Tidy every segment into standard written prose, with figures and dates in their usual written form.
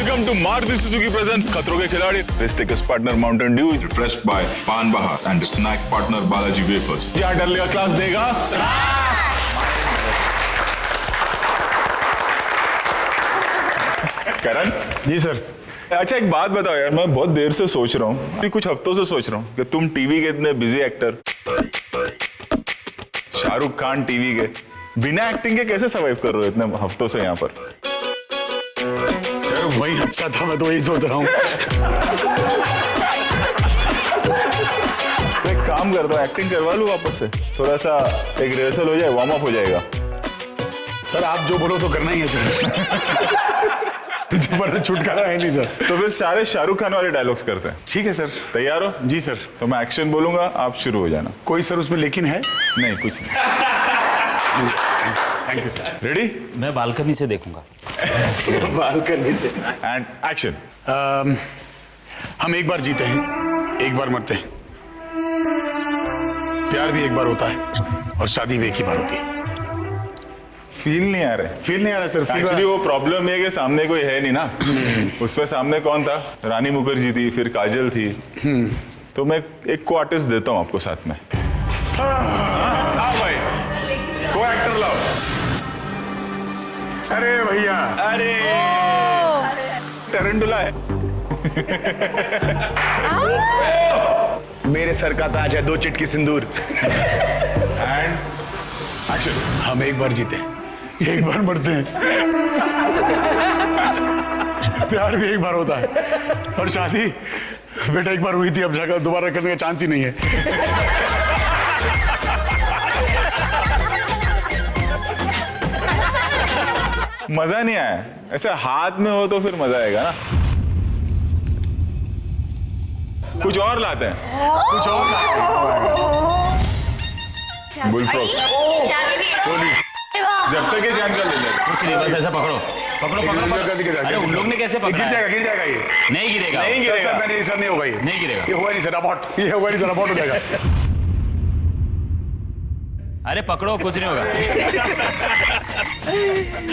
Welcome to Maruti Suzuki presents खतरों के खिलाड़ी. Race Tickers partner Mountain Dew, refreshed by Pan Bahar and snack partner Balaji Wafers. यहाँ डर लिया class देगा. करण जी सर. अच्छा एक बात बताओ यार, मैं बहुत देर से सोच रहा हूँ, कुछ हफ्तों से सोच रहा हूँ कि तुम टीवी के इतने busy actor, Shahrukh Khan TV के, बिना एक्टिंग के कैसे सर्वाइव कर रहे हो इतने हफ्तों से यहाँ पर? सर वही अच्छा था, मैं तो वही सोच रहा हूँ. एक काम कर दो, एक्टिंग करवा लूँ वापस से, थोड़ा सा एक रिहर्सल हो जाए, वार्म अप हो जाएगा. सर आप जो बोलो तो करना ही है सर. पर छुटकारा है नहीं सर. तो फिर सारे शाहरुख खान वाले डायलॉग्स करते हैं. ठीक है सर. तैयार हो? जी सर. तो मैं एक्शन बोलूंगा, आप शुरू हो जाना. कोई सर उसमें लेकिन है? नहीं कुछ नहीं. Thank you sir. रेडी? मैं बालकनी से देखूंगा. बालकनी से. And action. हम एक बार जीते हैं, एक बार मरते हैं. प्यार भी एक बार होता है और शादी भी एक ही बार होती है. फील नहीं आ रहा है. फील नहीं आ रहा सर. एक्चुअली वो प्रॉब्लम है कि सामने कोई है नहीं ना. उसमें सामने कौन था? रानी मुखर्जी थी, फिर काजल थी. तो मैं एक को आर्टिस्ट देता हूँ आपको साथ में. हाँ भाई, को एक्टर लाओ. अरे भैया. अरे टरंटुला है. मेरे सर का ताज है, 2 चिटकी सिंदूर. And action. हम एक बार जीते, एक बार मरते हैं. प्यार भी एक बार होता है और शादी बेटा एक बार हुई थी, अब जाकर दोबारा करने का चांस ही नहीं है. मजा नहीं आया. ऐसे हाथ में हो तो फिर मजा आएगा ना. कुछ और लाते हैं. कुछ और बुलफ्रॉग. जब तक ये जान कर ले ले. कुछ नहीं, बस ऐसा पकड़ो पकड़ो पकड़ो पकड़ो. अरे उन लोग ने कैसे गिर पकड़ा है? जाएगा, गिर जाएगा ये. नहीं गिरेगा. नहीं सर, गिरेगा. सर, नहीं सर, नहीं होगा ये. नहीं गिरेगा. ये हुआ नहीं सर. अबॉर्ट. ये हुआ नहीं सर. अबॉर्ट हो जाएगा. अरे पकड़ो, कुछ नहीं होगा.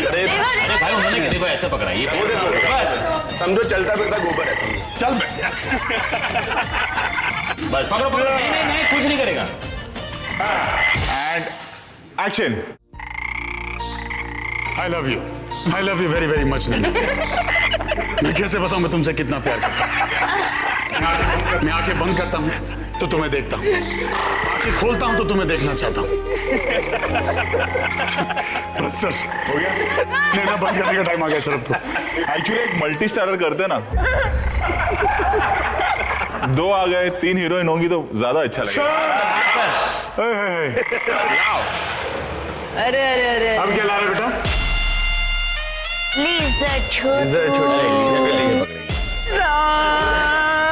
अरे भाई उन्होंने देखो ऐसे पकड़ा. ये बस समझो चलता फिरता गोबर है. चल बस पकड़ो पकड़ो. नहीं कुछ नहीं करेगा. And action. I love you very very much. नहीं मैं कैसे बताऊं मैं तुमसे कितना प्यार करता हूं. मैं आंखें बंद करता हूं तो तुम्हें देखता हूं, आंखें खोलता हूं तो तुम्हें देखना चाहता हूं. बस सर हो गया. नहीं ना, बंद करने का टाइम आ गया सर. अब तो एक्चुअली एक मल्टी स्टारर करते हैं ना. 2 आ गए, 3 हीरोइन होंगी तो ज्यादा अच्छा लगेगा. अरे अरे अरे अब क्या ला रहे बेटा? प्लीज छोड़ हो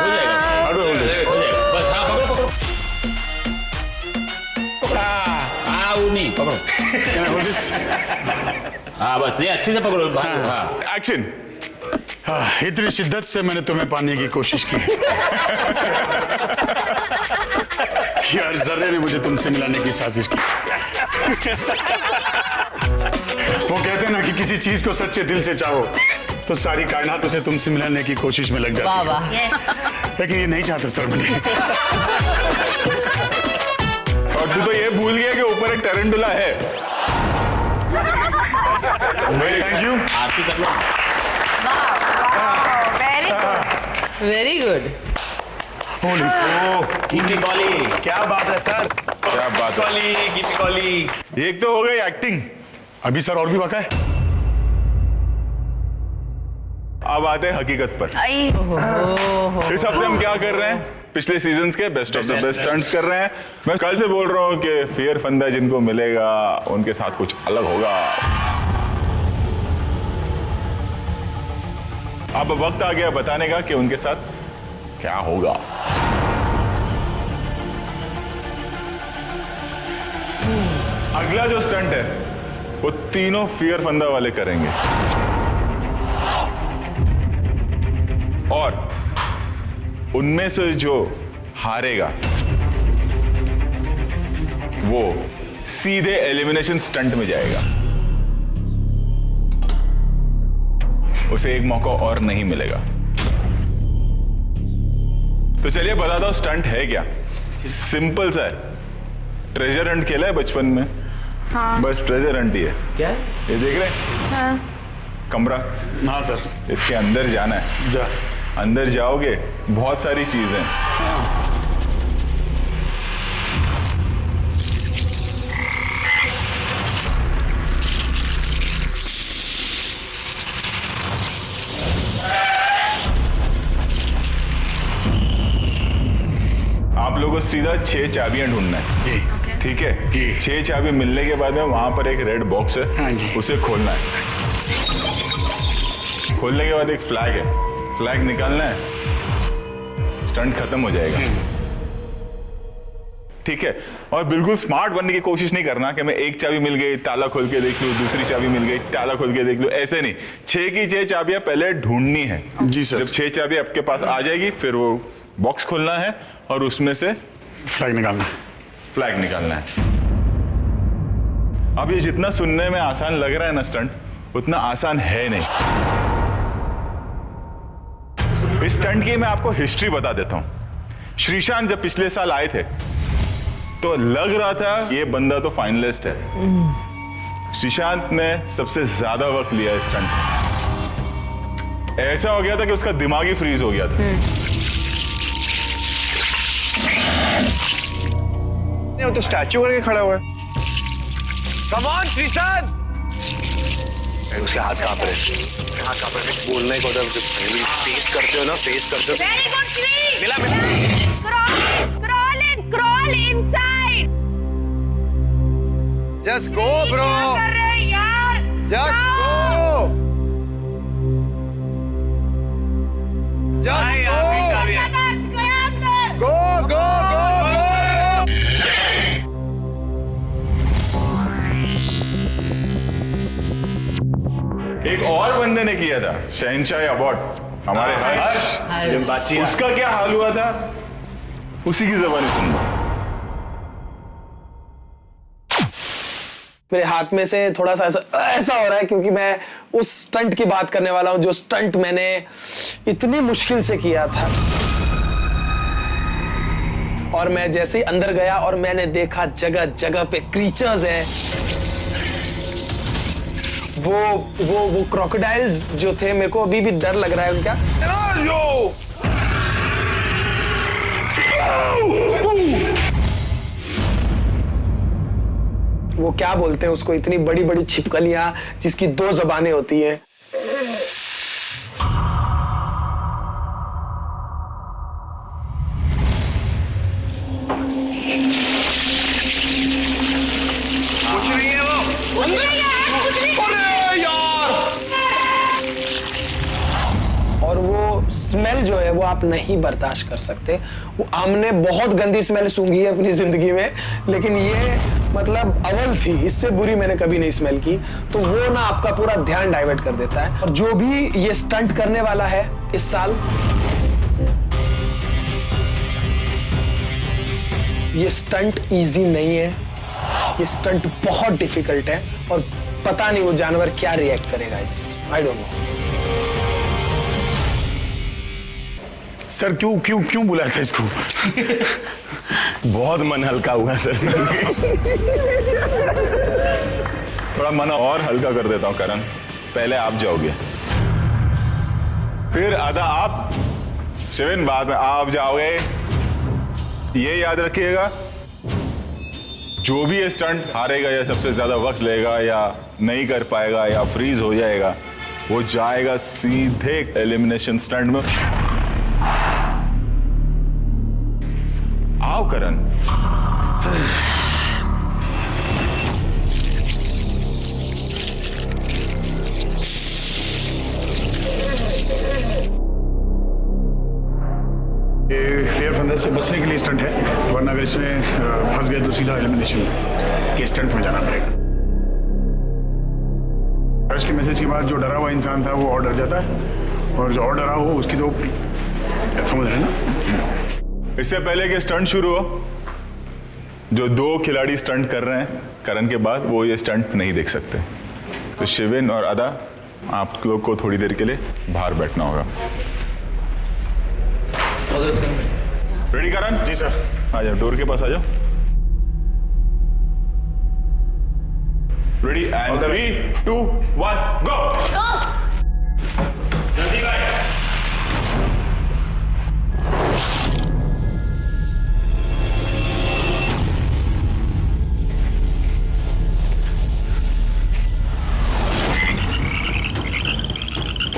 जाएगा. How do I hold this? हो जाएगा. बस हाँ पकड़ो पकड़ो. हाँ वो नहीं पकड़ो. Can I hold this? हाँ बस नहीं, अच्छे से पकड़ो. हाँ एक्शन. इतनी शिद्दत से मैंने तुम्हें पाने की कोशिश की कि हर जर्रे ने मुझे तुमसे मिलाने की साजिश की. वो कहते हैं ना कि किसी चीज को सच्चे दिल से चाहो तो सारी कायनात उसे तुमसे मिलाने की कोशिश में लग जाती है. वाह. लेकिन ये नहीं चाहता सर मैंने. और तू तो ये भूल गया कि ऊपर एक टरंटुला है. Thank you. आरती कर लो. Very good. Creepy crawly. क्या बात है सर. क्या बात है. Crawly creepy crawly. एक तो हो गई एक्टिंग. अभी सर और भी बाका है. अब आते हैं हकीकत पर. इस हफ्ते हम क्या कर रहे हैं? पिछले सीजन्स के best of the best stunts कर रहे हैं. मैं कल से बोल रहा हूँ कि फेयर फंदा जिनको मिलेगा उनके साथ कुछ अलग होगा. अब वक्त आ गया बताने का कि उनके साथ क्या होगा. अगला जो स्टंट है वो तीनों फियर फंदा वाले करेंगे और उनमें से जो हारेगा वो सीधे एलिमिनेशन स्टंट में जाएगा. उसे एक मौका और नहीं मिलेगा। तो चलिए बताता हूं स्टंट है क्या। सिंपल सा है। ट्रेजर हंट खेला है बचपन में? हाँ। बस ट्रेजर हंट ही है। क्या ये देख रहे हैं? हाँ। कमरा, हाँ सर। इसके अंदर जाना है। जा। अंदर जाओगे, बहुत सारी चीजें। आप लोगों को सीधा 6 चाबियां ढूंढना है। जी। ठीक है जी। 6 चाबी मिलने के बाद में वहां पर एक रेड बॉक्स है। हाँ जी। उसे खोलना है। खोलने के बाद एक फ्लैग है, फ्लैग निकालना है, स्टंट खत्म हो जाएगा। ठीक है। और बिल्कुल स्मार्ट बनने की कोशिश नहीं करना कि मैं एक चाबी मिल गई ताला खोल के देख लूं, दूसरी चाबी मिल गई ताला खोल के देख लूं, ऐसे नहीं। 6 की 6 चाबियां पहले ढूंढनी है। जी सर। जब 6 चाबी आपके पास आ जाएगी फिर वो बॉक्स खोलना है और उसमें से फ्लैग निकालना। फ्लैग निकालना है। अब ये जितना सुनने में आसान लग रहा है ना स्टंट, उतना आसान है नहीं। इस स्टंट की मैं आपको हिस्ट्री बता देता हूं। श्रीशांत जब पिछले साल आए थे तो लग रहा था ये बंदा तो फाइनलिस्ट है। श्रीशांत ने सबसे ज्यादा वक्त लिया इस स्टंट में। ऐसा हो गया था कि उसका दिमाग ही फ्रीज हो गया था। वो तो स्टैचू करके खड़ा हुआ है। Come on Sreesanth. उसके हाथ कांप रहे, हाथ कांप रहे। बोलने को जब फेस करते हो ना, फेस करते हो। Very good, Shri. मिला मिला। Crawl inside. Just go, bro. क्या कर रहे हैं यार? Just जाओ. go. Just go. जगह गया अंदर. Go, go, go, go. एक और बंदे ने किया था, शहनशाह अवार्ड, हमारे हर्ष। उसका क्या हाल हुआ था उसी की जबानी सुन लो। मेरे हाथ में से थोड़ा सा ऐसा हो रहा है क्योंकि मैं उस स्टंट की बात करने वाला हूं जो स्टंट मैंने इतनी मुश्किल से किया था। और मैं जैसे ही अंदर गया और मैंने देखा जगह जगह पे क्रीचर्स हैं। वो क्रोकोडाइल्स जो थे, मेरे को अभी भी डर लग रहा है उनका। वो क्या बोलते हैं उसको, इतनी बड़ी बड़ी छिपकलियां जिसकी 2 जबानें होती हैं। कुछ नहीं है वो। और वो स्मेल जो है वो आप नहीं बर्दाश्त कर सकते। वो हमने बहुत गंदी स्मेल सूंघी है अपनी जिंदगी में, लेकिन ये मतलब अव्वल थी, इससे बुरी मैंने कभी नहीं स्मेल की। तो वो ना आपका पूरा ध्यान डाइवर्ट कर देता है। और जो भी ये स्टंट करने वाला है इस साल, ये स्टंट इजी नहीं है, ये स्टंट बहुत डिफिकल्ट है। और पता नहीं वो जानवर क्या रिएक्ट करेगा। It's I don't know. Sir क्यों बुलाया था इसको? बहुत मन हल्का हुआ सर। थोड़ा मन और हल्का कर देता हूं करण। पहले आप जाओगे, फिर आधा आप, शिविन बाद में आप जाओगे। ये याद रखिएगा, जो भी ये स्टंट हारेगा या सबसे ज्यादा वक्त लेगा या नहीं कर पाएगा या फ्रीज हो जाएगा, वो जाएगा सीधे एलिमिनेशन स्टंट में। आओ करण। ये फेयर फंदा से बचने के लिए स्टंट है, वरना अगर इसमें फंस गए तो सीधा एलिमिनेशन के स्टंट में जाना पड़ेगा। हर्ष के मैसेज के बाद जो डरा हुआ इंसान था वो और डर जाता है, और जो और डरा हो उसकी तो समझ रहे ना। इससे पहले कि स्टंट शुरू हो, जो 2 खिलाड़ी स्टंट कर रहे हैं करण के बाद, वो ये स्टंट नहीं देख सकते। तो शिविन और अदा आप लोग को थोड़ी देर के लिए बाहर बैठना होगा। रेडी करण? जी सर। आ जाओ, डोर के पास आ जाओ। रेडी एंड 3, 2, 1 गो। जल्दी भाई।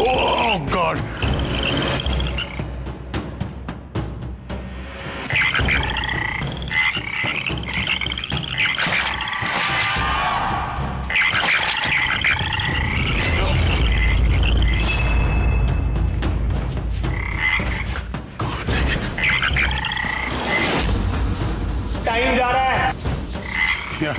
Oh God! टाइम जा रहा है। Yeah.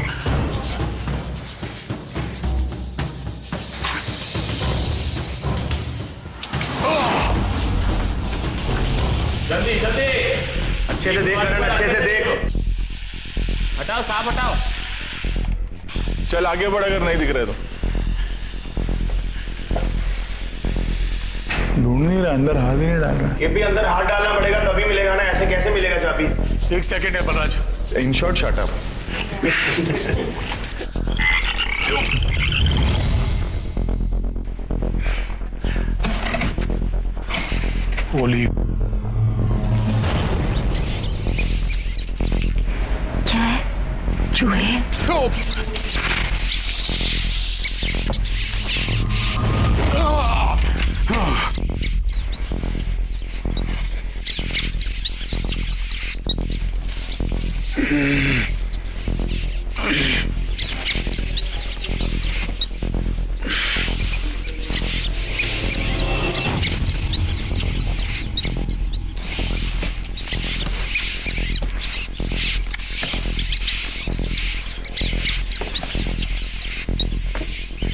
जल्दी जल्दी। अच्छे से देख करण, अच्छे से देख। हटाओ सांप हटाओ। चल आगे बढ़ अगर नहीं दिख रहे तो। ढूंढ नहीं रहा, अंदर हाथ ही नहीं डाल रहा। ये भी अंदर हाथ डालना पड़ेगा तभी मिलेगा ना, ऐसे कैसे मिलेगा चाबी? 1 सेकेंड है Balraj. In short shut up. ओली क्या है? चूहे?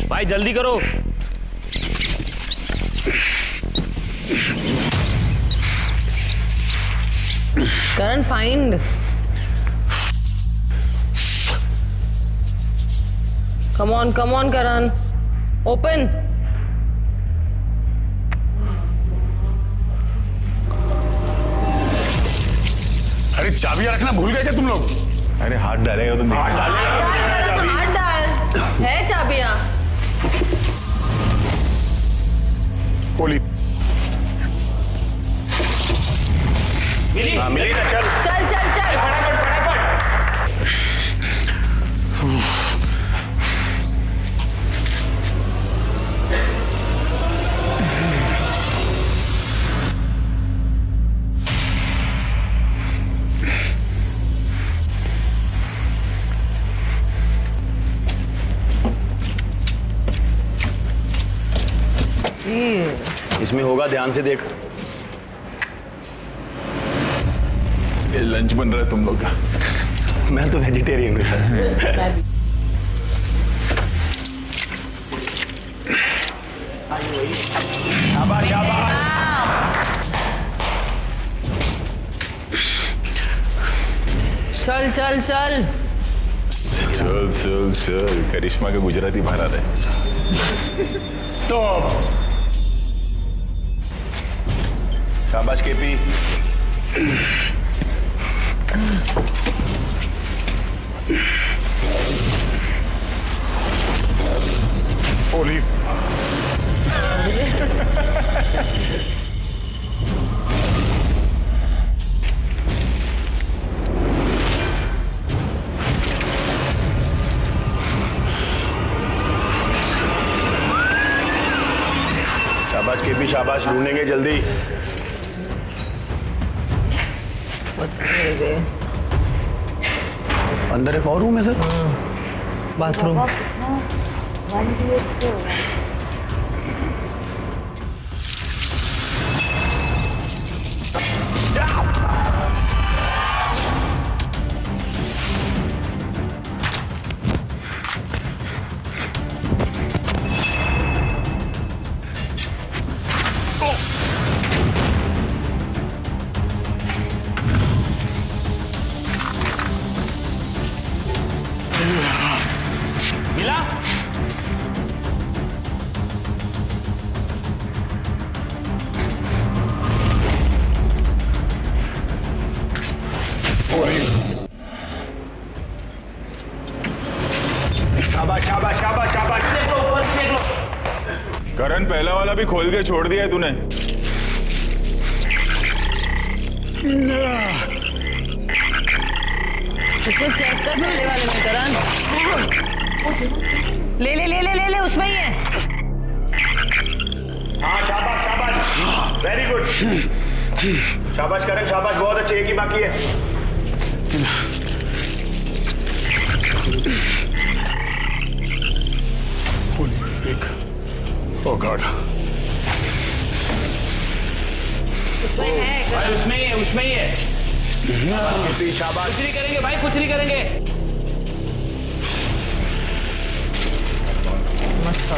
भाई जल्दी करो। Karan, find. Come on, Karan. Open. अरे चाबियां रखना भूल गए क्या तुम लोग? अरे हाथ डालेगा तो नहीं। हाथ डाल। है चाबियां। ओली मिली? हाँ मिली ना, चल। चल चल चल। फटाफट फटाफट। इसमें होगा, ध्यान से देख। ये लंच बन रहा है तुम लोग का। मैं तो वेजिटेरियन हूँ सर। शाबाश शाबाश। चल चल चल। चल चल चल, करिश्मा का गुजराती बाहर आ रहा है। तो शाबाश केपी। ओली शाबाश केपी शाबाश, ढूंढेंगे जल्दी। अंदर एक और रूम है सर। बाथरूम। मिला? भी खोल के छोड़ दिया है तूने। उसमें चेक कर, पहले वाले में करण। ले ले ले ले ले ले, उसमें ही है। हाँ शाबाश शाबाश, वेरी गुड। शाबाश करण शाबाश, बहुत अच्छे, एक ही बाकी है। एक ओ गॉड, उसमें है भाई उसमें ही है, उसमें ही है। शाबाश, कुछ नहीं करेंगे भाई, कुछ नहीं करेंगे। मस्त।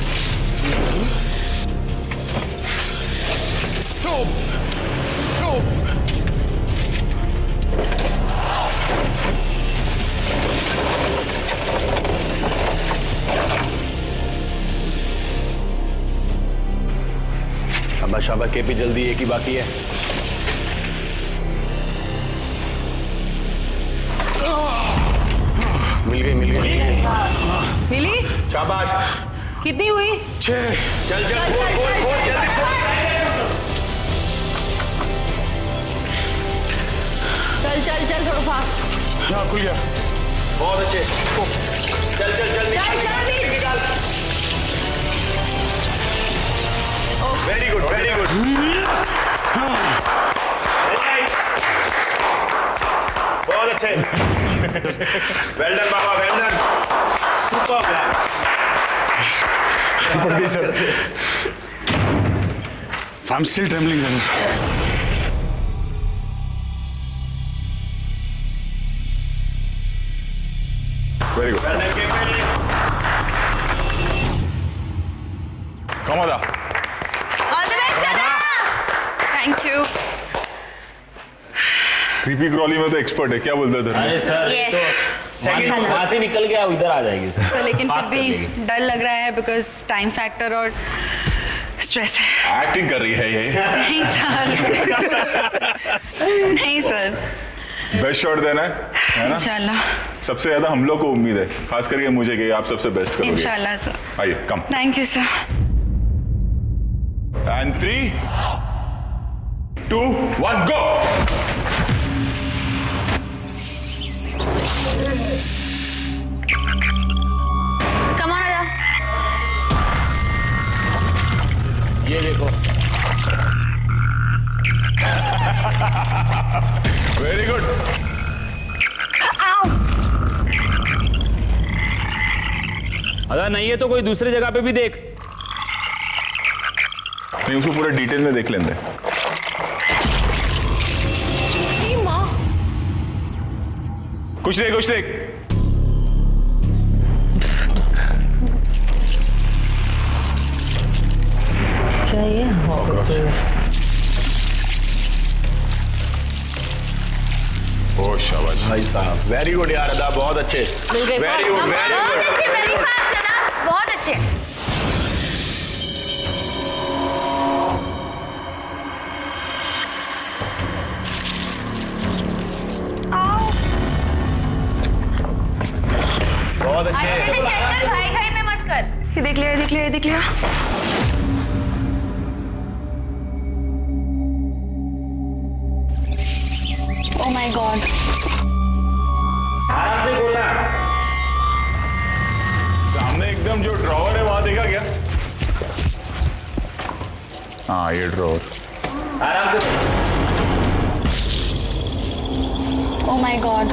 शाबाश शाबाश केपी, जल्दी, एक ही बाकी है। मिल गई मिल गई। मिली? शाबाश, कितनी हुई? 6। चल चल बोल बोल बोल, जल्दी बोल। चल चल चल, थोड़ा फास्ट। हाँ खुल गया। बहुत अच्छे, चल चल चल, निकाल जल्दी। निकाल। Very good very good. बहुत अच्छे, वेल डन बाबा, वेल डन, सुपर प्लान। पड़ गई sir. I'm still trembling, sir. Very good. Well done KP. कमोदा, ऑल द बेस्ट दादा। Thank you. क्रीपी क्रॉली में तो एक्सपर्ट है, क्या बोलता है अरे धर्मेश? सर ये तो वहाँ से निकल गया, उधर आ जाएगी सर। तो लेकिन Fast फिर कर भी देगी। डर लग रहा है बिकॉज टाइम फैक्टर और स्ट्रेस है। एक्टिंग कर रही है ये। नहीं सर, नहीं सर, बेस्ट शॉट देना है ना? इंशाल्लाह सबसे ज्यादा हम लोग को उम्मीद है, खास करके मुझे, कि आप सबसे बेस्ट करोगे। इंशाल्लाह सर। आइए, come. Thank you sir. And 3, 2, 1, go. Come on दादा। ये देखो, वेरी गुड। अगर नहीं है तो कोई दूसरी जगह पे भी देख। नहीं, उसको पूरा डिटेल में देख लेंगे। कुछ नहीं, कुछ नहीं। चाहिए? ओ शाबाश। भाई साहब, वेरी गुड यार अदा, बहुत अच्छे, मिल गई, वेरी गुड वेरी बहुत गुड। अच्छे, वेरी फास्ट दादा, बहुत अच्छे। आओ, बहुत अच्छे। अच्छे से चेक कर, घाई घाई में मत कर। ये देख लिया, ये देख लिया, ये देख लिया। Oh my God. आराम से बोलना। सामने एकदम जो ड्रॉवर है वहां देखा क्या? हाँ, ये ड्रॉवर। आराम से। Oh my God.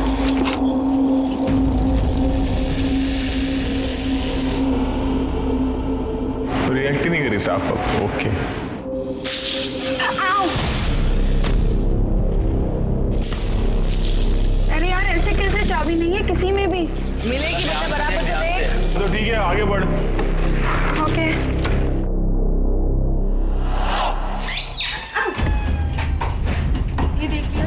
रिएक्ट ही नहीं करी साफ। ओके, अरे यार ऐसे कैसे, चाबी नहीं है किसी में भी। मिलेगी बच्चे, बराबर से देख। तो ठीक है, आगे बढ़। ओके। ये देख लिया।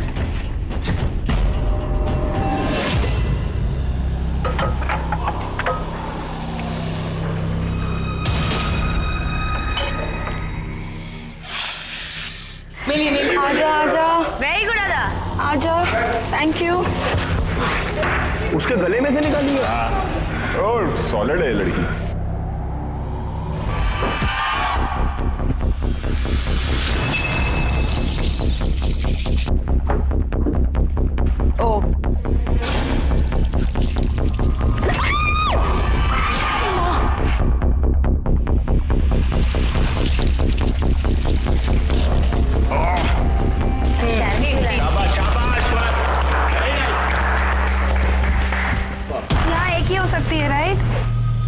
मिली मिली। आजा आजा वेरी गुड दादा। आजा, थैंक यू। उसके गले में से निकाली है। और सॉलिड है ये लड़की। ओ यहाँ एक ही हो सकती है, राइट?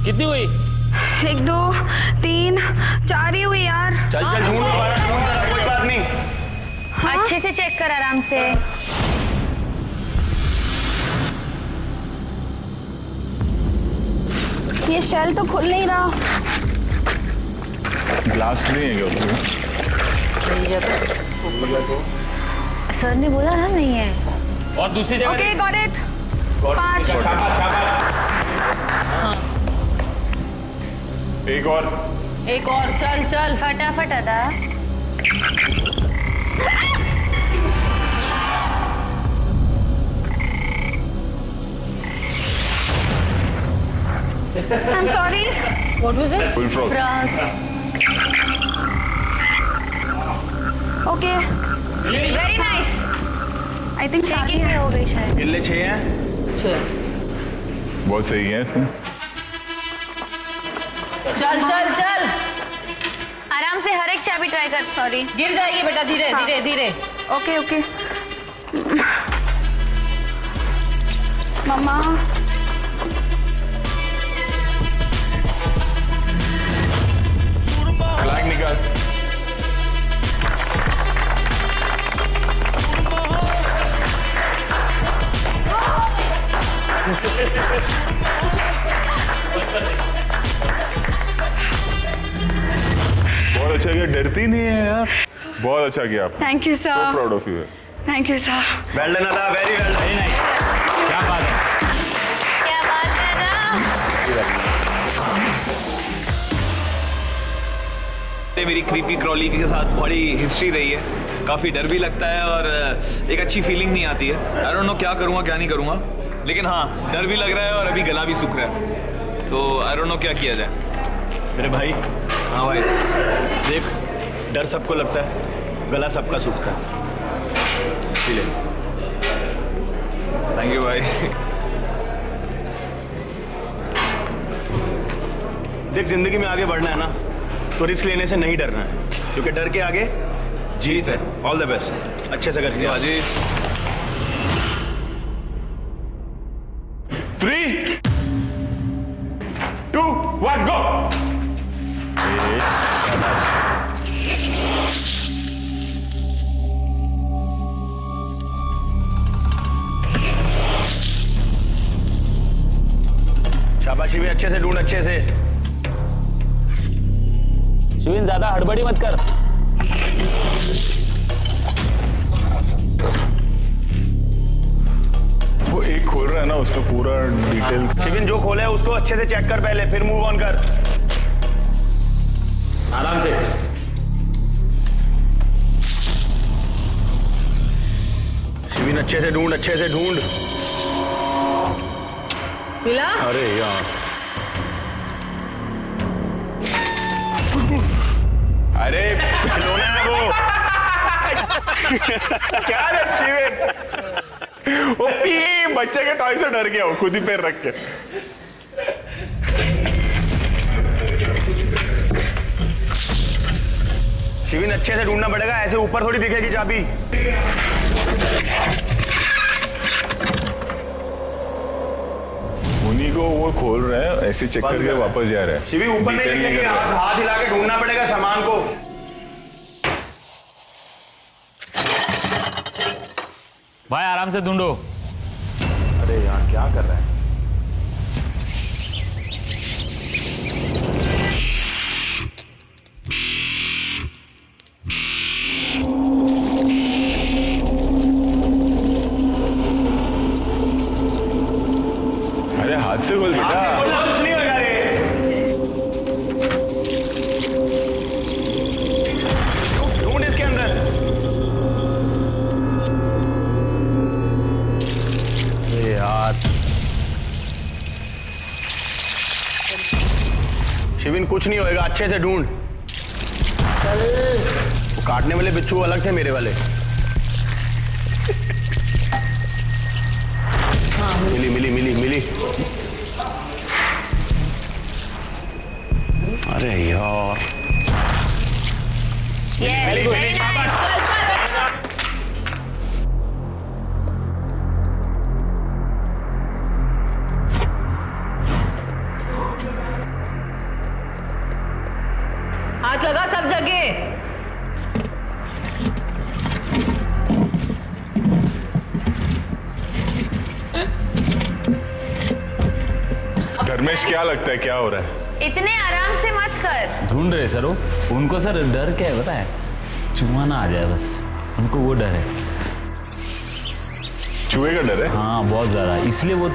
कितनी हुई? 1 2 3 4 ही हुई यार। चल चल ढूंढ कोई बात नहीं। अच्छे से चेक कर आराम से। ये शेल तो खुल नहीं रहा। ग्लास नहीं है क्या उसमें? सर ने बोला ना नहीं है। और दूसरी जगह ओके गॉट इट। 5 एक और। एक और, चल चल। फटाफट अदा। I am sorry. What was it? Full frock. Okay very nice. I think 6 की 6 हो गई शायद। गिल्ले 6 हैं। बहुत सही है इसने। चल चल चल। आराम से हर एक चाबी ट्राई कर। सॉरी। गिर जाएगी बेटा, धीरे धीरे धीरे। Okay okay. मम्मा फ्लैग निकाल। बहुत अच्छा किया, डरती नहीं है यार। बहुत अच्छा किया आप। Thank you so sir. Proud of you. Thank you sir. Well done अदा, वेरी नाइस। क्या बात है। क्या बात है ना। मेरी क्रीपी क्रॉली के साथ बड़ी हिस्ट्री रही है, काफ़ी डर भी लगता है और एक अच्छी फीलिंग नहीं आती है। आई डोंट नो क्या करूँगा क्या नहीं करूँगा, लेकिन हाँ डर भी लग रहा है और अभी गला भी सूख रहा है, तो आई डोंट नो क्या किया जाए। मेरे भाई, हाँ भाई, देख, डर सबको लगता है, गला सबका सूखता है। इसीलिए थैंक यू भाई। देख, जिंदगी में आगे बढ़ना है ना, तो रिस्क लेने से नहीं डरना है, क्योंकि डर के आगे जीत है। ऑल द बेस्ट, अच्छे से करके बाजी 3 2 1 गो। शाबाशी भी, अच्छे से ढूंढ, अच्छे से। शिविन, ज्यादा हड़बड़ी मत कर। वो एक खोल रहा है ना, उसका पूरा डिटेल। शिविन, जो खोला है उसको अच्छे से चेक कर पहले, फिर मूव ऑन कर। आराम से। शिविन, अच्छे से ढूंढ, अच्छे से ढूंढ। मिला? अरे यार, अरे खिलौना है वो। क्या है शिविर? वो बच्चे के टॉय से डर गया, वो खुद ही पैर रख के। शिविन, अच्छे से ढूंढना पड़ेगा, ऐसे ऊपर थोड़ी दिखेगी चाबी। उन्हीं को वो खोल रहे हैं, ऐसे चेक करके वापस जा रहे हैं। शिविन, ऊपर नहीं Detail दिखेगी, कर रहे हैं। हाथ हिला के ढूंढना पड़ेगा सामान को। भाई आराम से ढूंढो। अरे यार, क्या कर रहा है? अरे हाथ से खोल बेटा। कुछ नहीं होगा रे। ढूंढ इसके अंदर। अरे यार, शिविन, कुछ नहीं होएगा, अच्छे से ढूंढ। वो काटने वाले बिच्छू अलग थे मेरे वाले। मिली मिली मिली मिली। अरे यार यस वेरी नाइस। हाथ लगा सब जगह। धर्मेश क्या लगता है क्या हो रहा है? इतने आराम से मत कर। ढूंढ रहे सर वो। उनको सर डर क्या है पता है? चूहा ना आ जाए बस, उनको वो डर है। चूहे का डर है? हाँ बहुत ज्यादा, इसलिए वो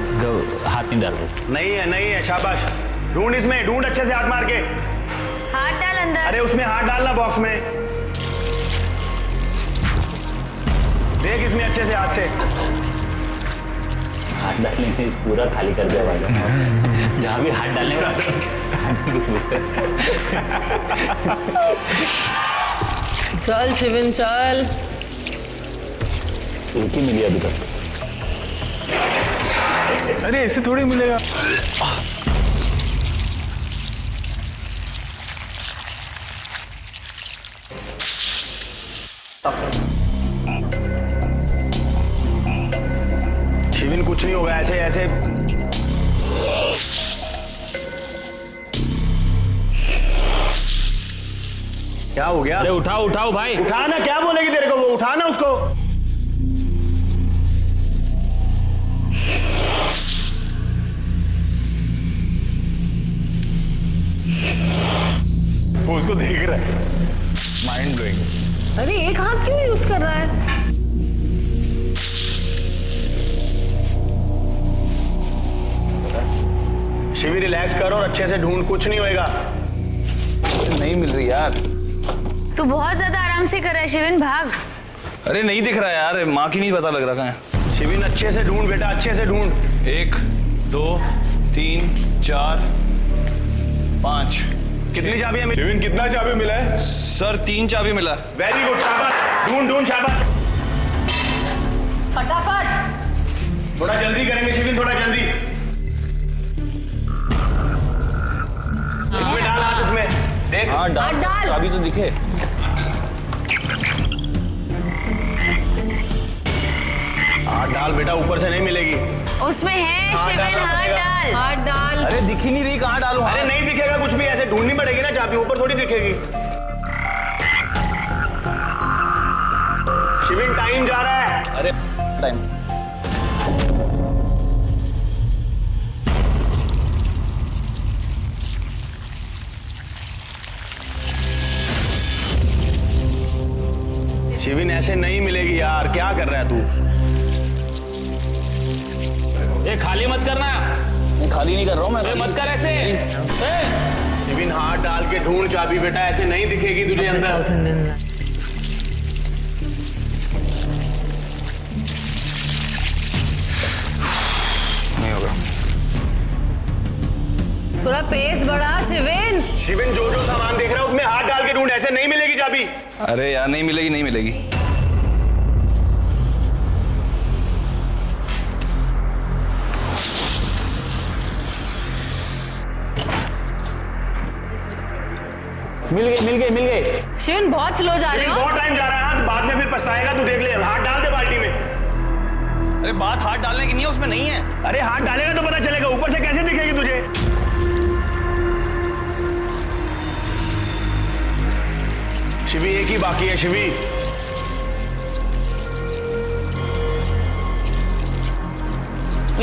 हाथ नहीं डालते। नहीं है नहीं है, शाबाश। ढूंढ इसमें, ढूंढ अच्छे से हाथ मार के। हाथ डाल अंदर। अरे उसमें हाथ डालना बॉक्स में। देख इसमें अच्छे से हाथ से। हाथ डालने से पूरा खाली कर दिया भाई। जहाँ भी हाथ डालने का चल शिविन चल। एक ही मिली अभी तक। अरे ऐसे थोड़ी मिलेगा। शिविन कुछ नहीं होगा, ऐसे ऐसे। क्या हो गया? अरे उठाओ उठाओ भाई। उठाना, क्या बोलेगी तेरे को वो? उठाना उसको। वो उसको देख रहा है। Mind blowing. अरे एक हाथ क्यों यूज कर रहा है? शिवी रिलैक्स करो और अच्छे से ढूंढ, कुछ नहीं होएगा। नहीं मिल रही यार। तू बहुत ज्यादा आराम से कर रहा है शिविन, भाग। अरे नहीं दिख रहा यार, माँ की नहीं पता लग रहा कहाँ है। शिविन अच्छे से ढूंढ बेटा, अच्छे से ढूंढ। 1 2 3 4 5। कितनी चाबियां मिली? शिविन कितना चाबी मिला है? सर 3 चाबी मिला। वेरी गुड, शाबाश। ढूंढ ढूंढ, शाबाश। फटाफट। थोड़ा जल्दी करेंगे शिविन, थोड़ा जल्दी। इसमें डाल हाथ, इसमें देख। हाँ डाल, डाल। चाबी तो दिखे। हाथ डाल बेटा, ऊपर से नहीं मिलेगी। उसमें है हाँ, शिविन, डालना हाथ पड़ेगा। डाल। हाथ डाल। अरे दिख ही नहीं रही, कहाँ डालूं? अरे नहीं दिखेगा कुछ भी, ऐसे ढूंढनी पड़ेगी ना चाबी, ऊपर थोड़ी दिखेगी। शिविन टाइम जा रहा है। अरे टाइम। शिविन ऐसे नहीं मिलेगी यार, क्या कर रहा है तू? ये खाली मत करना। मैं खाली नहीं कर रहा हूँ मैं। अरे मत कर ऐसे। शिविन हाथ डाल के ढूंढ चाबी बेटा, ऐसे नहीं दिखेगी तुझे अंदर। नहीं होगा। थोड़ा पेस बढ़ा शिविन। शिविन जो जो सामान देख रहा है उसमें हाथ डाल के ढूंढ, ऐसे नहीं मिलेगी चाबी। अरे यार नहीं मिलेगी, नहीं मिलेगी। मिल गई मिल गई मिल गई। शिविन बहुत स्लो जा रहे हो। बहुत टाइम जा रहा है, बाद में फिर पछताएगा तू, देख ले। हाथ डाल दे बाल्टी में। अरे बात हाथ डालने की नहीं है, उसमें नहीं है। अरे हाथ डालेगा तो पता चलेगा, ऊपर से कैसे दिखेगी तुझे? शिवी एक ही बाकी है, शिवी।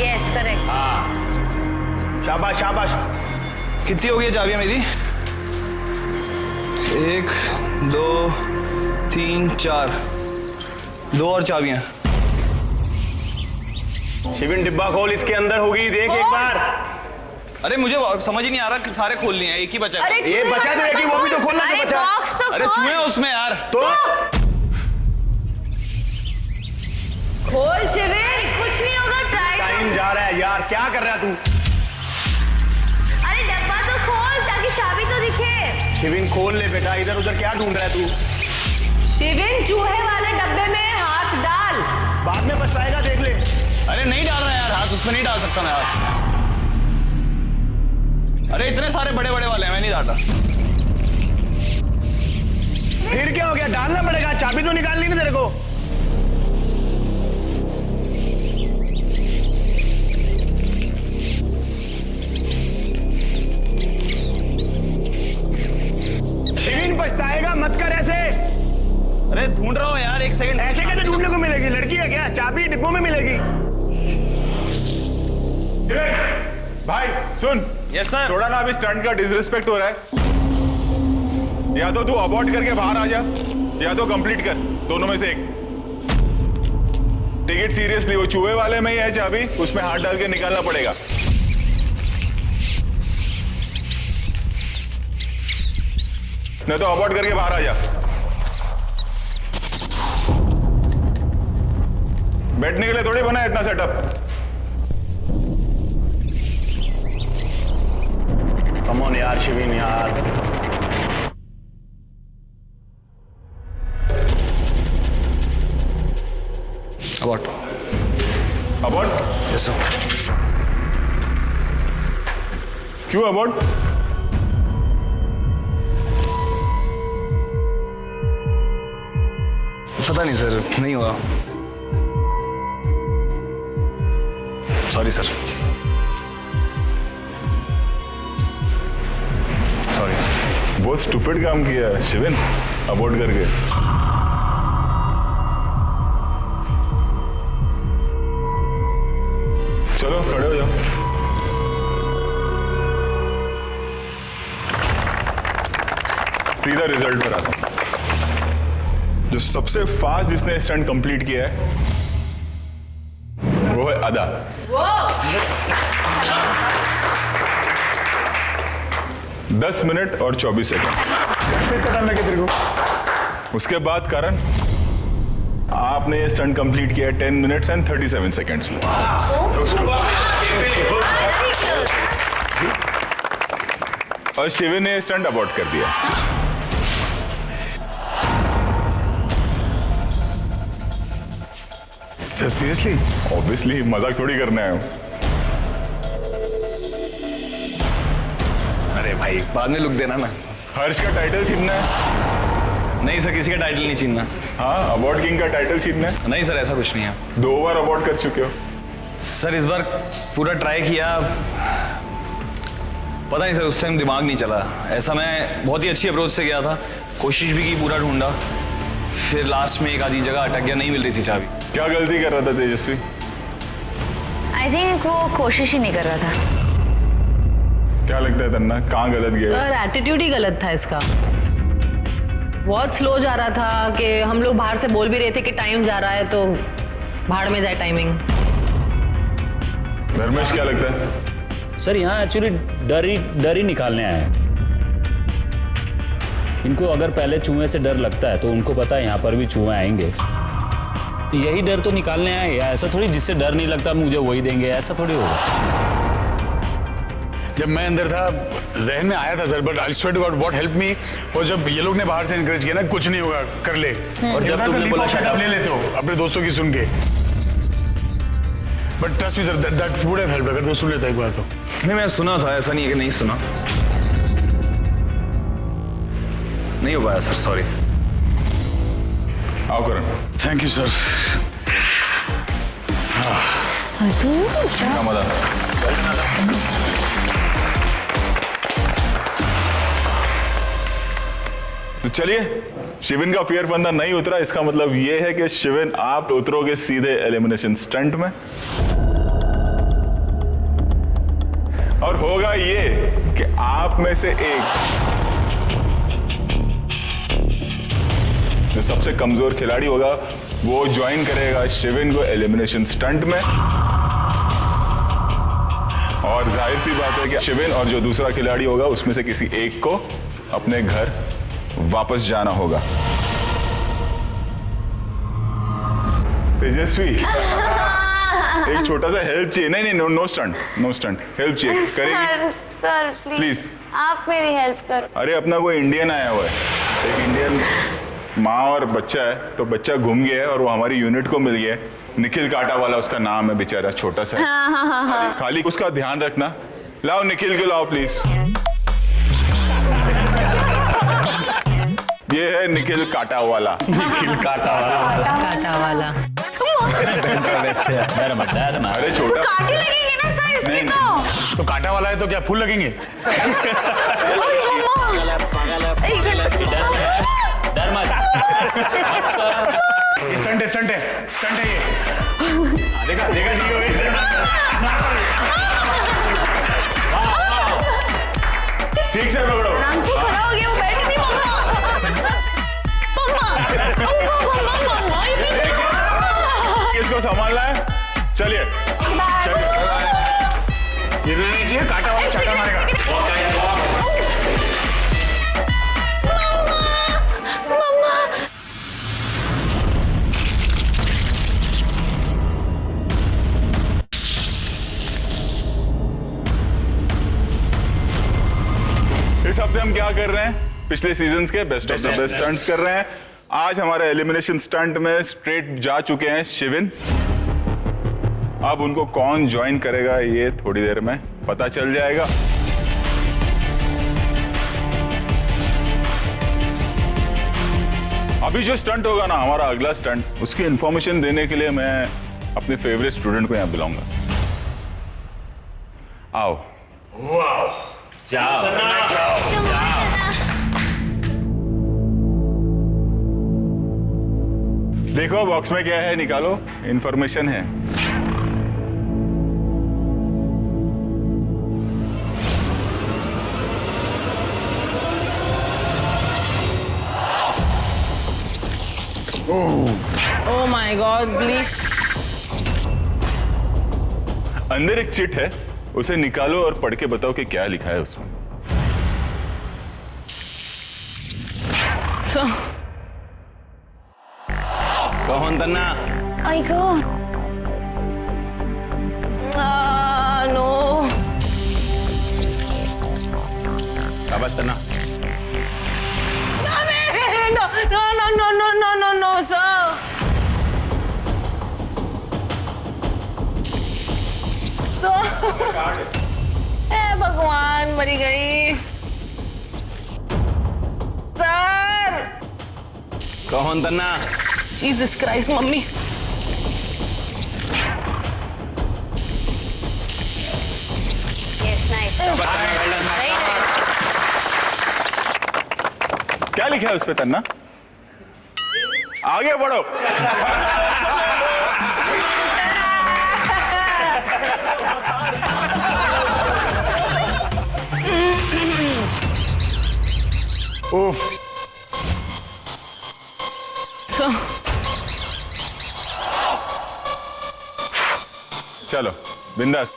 Yes correct. शाबाश शाबाश। कितनी हो गई है चाबियां मेरी? 1 2 3 4। 2 और चाबियां। शिविन डिब्बा खोल, इसके अंदर होगी, देख एक बार। अरे मुझे समझ ही नहीं आ रहा, सारे खोल लिए हैं, एक ही बचा है। ये बचा तो एक ही, वो भी तो खोलना जो अरे बचा। बॉक्स तो अरे खोल। चूहे हैं उसमें यार। तो खोल शिविन। कुछ नहीं होगा, ट्राई। टाइम जा रहा है यार, क्या कर रहा है तू? अरे डब्बा तो खोल ताकि चाबी तो दिखे। शिविन खोल ले बेटा, इधर उधर क्या ढूंढ रहा है तू? शिविन चूहे वाले डब्बे में हाथ डाल। बाद में पछताएगा, देख ले। अरे नहीं डाल रहा यार हाथ, उसमें नहीं डाल सकता मैं हाथ। अरे इतने सारे बड़े बड़े वाले हैं, मैं नहीं डालता। फिर क्या हो गया? डालना पड़ेगा, चाबी तो निकालनी नहीं तेरे को। शिविन पछताएगा, मत कर ऐसे। अरे ढूंढ रहा हूँ यार, एक सेकंड। ऐसे कैसे ढूंढने को मिलेगी? लड़की है क्या? चाबी डिब्बों में मिलेगी। भाई सुन। Yes sir. थोड़ा ना अभी स्टंट का डिसरिस्पेक्ट हो रहा है। या तो तू अबॉर्ट करके बाहर आ जा, या तो कंप्लीट कर, दोनों में से एक। टेक इट सीरियसली, वो चूहे वाले में ही है चाबी, उसमें हाथ डाल के निकालना पड़ेगा। नहीं तो अबॉर्ट करके बाहर आ जा। बैठने के लिए थोड़ी बना है इतना सेटअप। कम ऑन यार शिविन यार। अबॉर्ट। अबॉर्ट? Yes sir. क्यों अबॉर्ट? पता नहीं सर, नहीं हुआ। Sorry sir. सॉरी। बहुत स्टूपिड काम किया है शिविन, अबॉर्ट करके। चलो खड़े हो जाओ। सीधा रिजल्ट पर आता हूं। जो सबसे फास्ट जिसने स्टंट कंप्लीट किया है वो है अदा। 10 मिनट और 24 सेकंड। उसके बाद करण, आपने ये स्टंट कंप्लीट किया है 10 मिनट्स एंड 37 सेकंड्स में। और शिविन ने स्टंट अबॉर्ट कर दिया। Sir seriously? ऑब्वियसली, मजाक थोड़ी करना है। अरे भाई बाद में लुक देना ना। हर्ष का टाइटल छीनना है? नहीं सर, किसी का टाइटल नहीं छीनना। हाँ, अबॉर्ट किंग का टाइटल छीनना है? नहीं सर, ऐसा कुछ नहीं है। 2 बार अबॉर्ट कर चुके हो। सर इस बार पूरा ट्राई किया, पता नहीं सर उस टाइम दिमाग नहीं चला। ऐसा मैं बहुत ही अच्छी अप्रोच से गया था, कोशिश भी की, पूरा ढूंढा, फिर लास्ट में एक आधी जगह अटक गया, नहीं मिल रही थी चाबी। क्या गलती कर रहा था तेजस्वी? आई थिंक वो कोशिश ही नहीं कर रहा था। क्या लगता है तन्ना, कहाँ गलत गया? सर एटीट्यूड ही गलत था इसका। बहुत स्लो जा रहा था कि हम लोग बाहर से बोल भी रहे थे कि टाइम जा रहा है, तो भाड़ में जाए टाइमिंग। धर्मेश क्या लगता है? सर यहाँ एक्चुअली डर ही निकालने आए हैं। इनको अगर पहले चूहे से डर लगता है तो उनको पता है यहाँ पर भी चूहे आएंगे, यही डर तो निकालने आए। ऐसा थोड़ी जिससे डर नहीं लगता मुझे वही देंगे, ऐसा थोड़ी होगा। जब मैं अंदर था जहन में आया था sir, but I swear to God what help me, और जब ये लोग ने बाहर से एनकरेज किया ना, कुछ नहीं होगा, कर ले। और जब तुमने बोला शायद आप ले लेते हो अपने दोस्तों की सुन के, but trust me sir, that would have helped अगर वो सुन लेता एक बार तो। नहीं मैं सुना था, ऐसा नहीं है कि नहीं सुना। नहीं हो पाया सर, सॉरी। आओ करण। Thank you sir. क्या मजा। तो चलिए, शिविन का फियर फंदा नहीं उतरा, इसका मतलब ये है कि शिविन आप उतरोगे सीधे एलिमिनेशन स्टंट में। और होगा ये कि आप में से एक जो सबसे कमजोर खिलाड़ी होगा वो ज्वाइन करेगा शिविन को एलिमिनेशन स्टंट में। और जाहिर सी बात है कि शिविन और जो दूसरा खिलाड़ी होगा उसमें से किसी एक को अपने घर वापस जाना होगा। तेजस्वी एक छोटा सा हेल्प चाहिए। नहीं नहीं, no stunt, no stunt, help चाहिए। करेगी? Sir Please. प्लीज आप मेरी हेल्प करो। अरे अपना कोई इंडियन आया हुआ है, एक इंडियन माँ और बच्चा है, तो बच्चा घूम गया है और वो हमारी यूनिट को मिल गया है। निखिल काटा वाला उसका नाम है, बेचारा छोटा सा है। हाँ। खाली उसका ध्यान रखना। लाओ निखिल को लाओ प्लीज। ये है निखिल काटा वाला। काटा वाला। डर मत। अरे छोटा कांटे लगेंगे ना सर इसके नहीं, तो कांटा वाला है तो क्या फूल लगेंगे? डर मत। स्टंट है, स्टंट है, स्टंट है ये। देखा देखा ठीक है। ठीक से पकड़ो। आराम से खड़ा हो गया, वो बैठ नहीं मम्मा। इसको संभालना है। चलिए चलिए। गिरना नहीं चाहिए, कांटा वाला चाटा मारेगा। इस हफ्ते हम क्या कर रहे हैं? पिछले सीजन्स के best of the best stunts कर रहे हैं। आज हमारे एलिमिनेशन स्टंट में स्ट्रेट जा चुके हैं शिविन। अब उनको कौन ज्वाइन करेगा ये थोड़ी देर में पता चल जाएगा। अभी जो स्टंट होगा ना, हमारा अगला स्टंट, उसकी इंफॉर्मेशन देने के लिए मैं अपने फेवरेट स्टूडेंट को यहाँ बुलाऊंगा। आओ। जाओ। देखो बॉक्स में क्या है, निकालो, इंफॉर्मेशन है। Oh my God, please. अंदर एक चिट है, उसे निकालो और पढ़ के बताओ कि क्या लिखा है उसमें। So, कौन तन्ना? आइको no. काबत तन्ना? No, sir. हे भगवान, मरी गई। सर। कौन तन्ना? Jesus Christ, mummy. Yes nice. क्या लिखा है उस पे तन्ना? आगे बढ़ो। उफ। चलो बिंदास।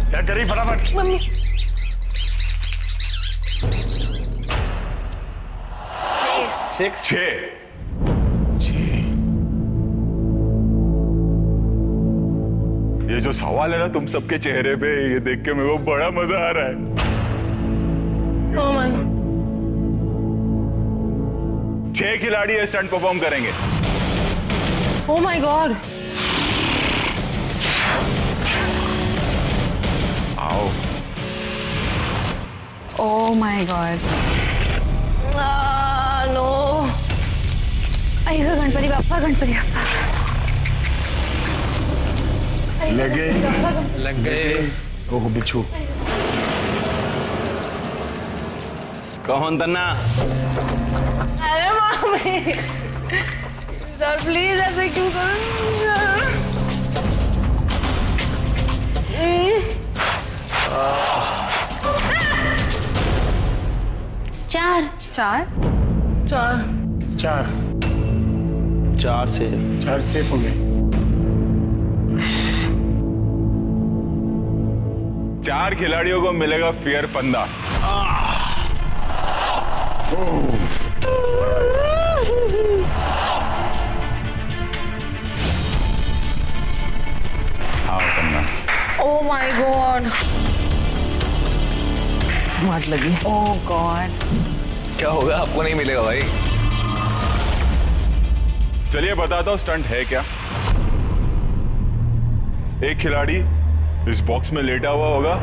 क्या करी फटाफट? मम्मी। छह। ये जो सवाल है ना तुम सबके चेहरे पे, ये देख के मेरे को बड़ा मजा आ रहा है। Oh my God. 6 खिलाड़ी ये स्टंट परफॉर्म करेंगे। Oh my God. आओ। Oh my God. No. आइको Ganpati Bappa, Ganpati Bappa. लग गए। ओह बिच्छू। कौन तन्ना? अरे मम्मी। सर प्लीज ऐसे क्यों करो? चार। चार। चार। चार। चार से। चार सेफ हो गए। 4 खिलाड़ियों को मिलेगा फेयर फंदा। हाँ करना। ओह माय गॉड, मार लगी। ओह गॉड, क्या होगा? आपको नहीं मिलेगा भाई। चलिए बताता हूँ स्टंट है क्या। एक खिलाड़ी इस बॉक्स में लेटा हुआ होगा,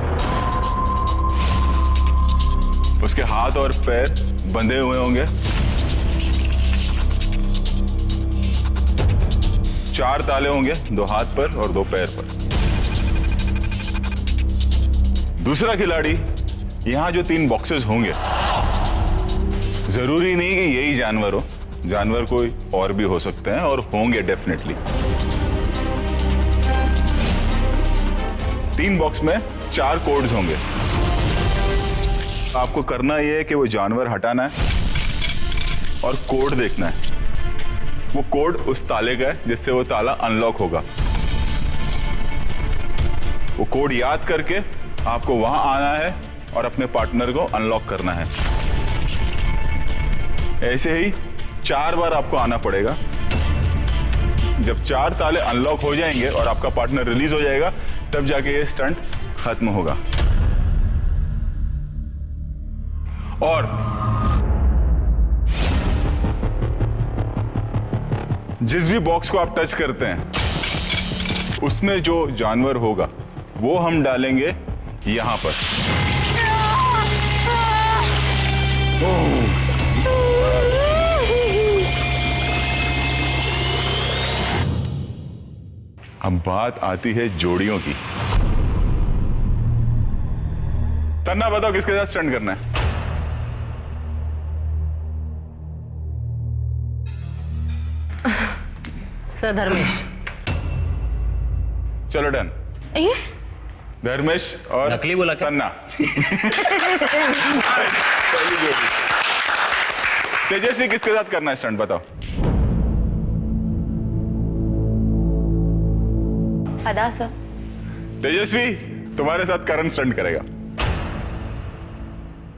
उसके हाथ और पैर बंधे हुए होंगे, 4 ताले होंगे, 2 हाथ पर और 2 पैर पर। दूसरा खिलाड़ी, यहां जो 3 बॉक्सेस होंगे, जरूरी नहीं कि यही जानवर हो, जानवर कोई और भी हो सकते हैं और होंगे डेफिनेटली। 3 बॉक्स में 4 कोड्स होंगे। आपको करना यह है कि वो जानवर हटाना है और कोड देखना है। वो कोड उस ताले का है जिससे वो ताला अनलॉक होगा। वो कोड याद करके आपको वहां आना है और अपने पार्टनर को अनलॉक करना है। ऐसे ही 4 बार आपको आना पड़ेगा। जब 4 ताले अनलॉक हो जाएंगे और आपका पार्टनर रिलीज हो जाएगा, तब जाके ये स्टंट खत्म होगा। और जिस भी बॉक्स को आप टच करते हैं, उसमें जो जानवर होगा वो हम डालेंगे यहां पर। अब बात आती है जोड़ियों की। तन्ना बताओ किसके साथ स्टंट करना है? सर धर्मेश। चलो डन। धर्मेश और नकली बोला क्या? तन्ना। पहली जोड़ी। तेजस्वी किसके साथ करना है स्टंट बताओ? अदा सर। तेजस्वी तुम्हारे साथ करण स्टंट करेगा।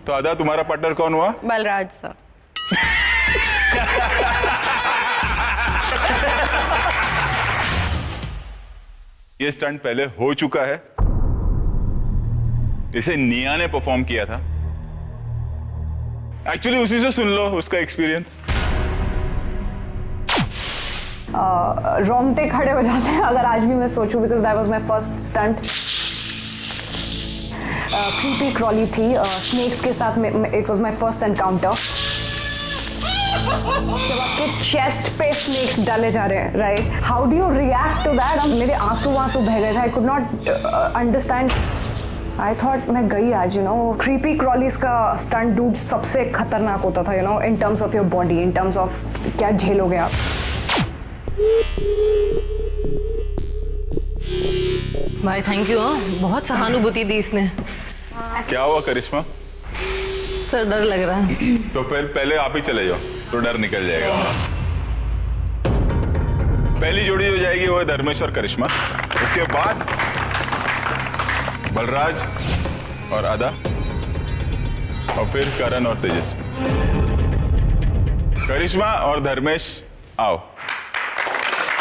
तो अदा तुम्हारा पार्टनर कौन हुआ? बलराज सर। ये स्टंट पहले हो चुका है। इसे निया ने परफॉर्म किया था। एक्चुअली उसी से सुन लो उसका एक्सपीरियंस। रोंगटे खड़े हो जाते हैं अगर आज भी मैं सोचूं, because that was my first stunt. Creepy crawly थी, स्नेक्स के साथ it was my first encounter. जब आपके चेस्ट पे स्नेक्स डाले जा रहे हैं, right, how do you react to that? मेरे आंसू बह गए थे। I could not understand. I thought मैं गई आज, यू नो। क्रीपी क्रॉलीज का स्टंट डूड सबसे खतरनाक होता था, you know, in terms of your body, in terms of क्या झेलोगे आप। भाई थैंक यू। बहुत सहानुभूति दी इसने। क्या हुआ करिश्मा? सर डर लग रहा है। तो पहले आप ही चले जाओ तो डर निकल जाएगा। पहली जोड़ी जो जाएगी वो है धर्मेश और करिश्मा। उसके बाद बलराज और अदा, और फिर करण और तेजस्वी। करिश्मा और धर्मेश आओ।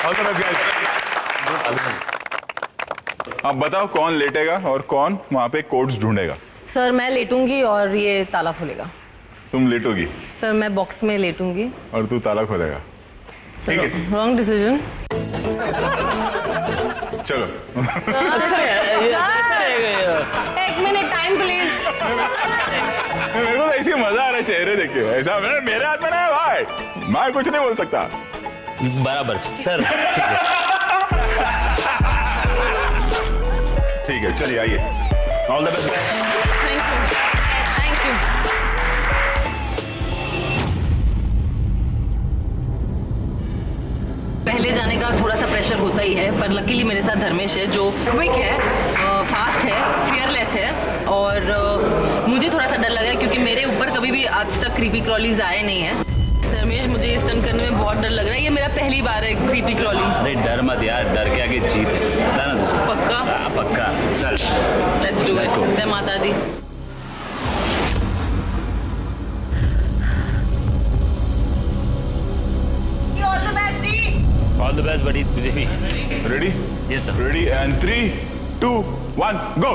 All the best guys. अब बताओ कौन लेटेगा और कौन वहां पे कोड्स ढूंढेगा? सर मैं लेटूंगी और ये ताला खोलेगा। तुम लेटोगी सर मैं बॉक्स में लेटूंगी और तू ताला खोलेगा। ठीक है, रॉन्ग डिसीजन। चलो। एक मिनट टाइम प्लीज। मेरे को ऐसी मजा आ रहा है चेहरे देख के। ऐसा मेरे हाथ में ना है भाई, मैं कुछ नहीं बोल सकता। बराबर सर। ठीक है चलिए आइए। All the best. Thank you thank you. पहले जाने का थोड़ा सा प्रेशर होता ही है, पर लकीली मेरे साथ धर्मेश है जो क्विक है, फास्ट है, फियरलेस है। और मुझे थोड़ा सा डर लगा क्योंकि मेरे ऊपर कभी भी आज तक क्रीपी क्रॉलीज आए नहीं है। धर्मेश मुझे स्टंट करने में बहुत डर लग रहा है। ये मेरा पहली बार है क्रीपी क्रॉली। अरे डर मत यार, डर के आगे जीत, पता ना तुझे। पक्का? हाँ, पक्का। चल let's do it. Sorry. All the best बड़ी, तुझे भी। Ready? Yes sir. Ready and 3, 2, 1 गो।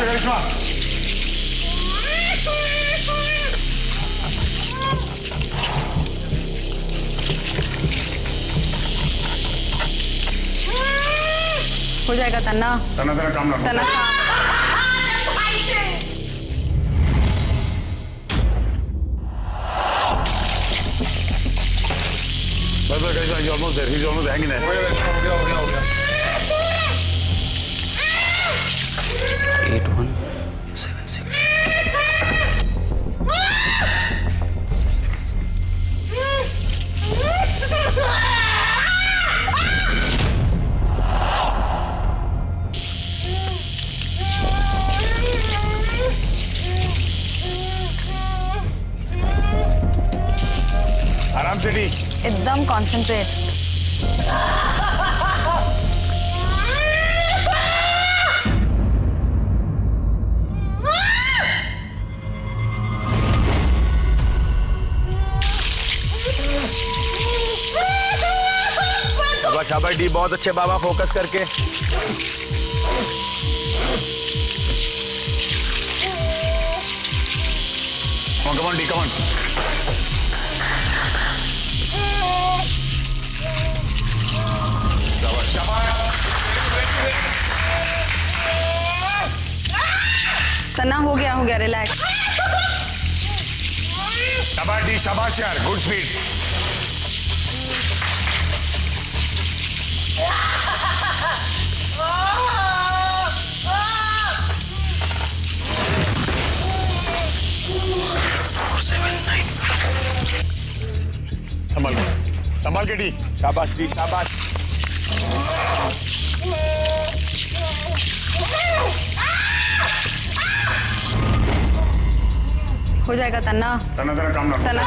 करिश्मा, हो जाएगा तन्ना। तना तना काम ना तन्ना बस बस करिश्मा, he's almost there, he's almost hanging there. हो गया। 8176। आराम से डी। एकदम कॉन्सेंट्रेट। शाबाश डी, बहुत अच्छे बाबा, फोकस करके। Come on, D, come on. शाबाश, शाबाश। तन्ना हो गया, रिलैक्स। शाबाश डी, शाबाश यार, गुड स्पीड। संभाल के डी। शाबाश डी, शाबाश। हो जाएगा तन्ना। तना तना काम ना तन्ना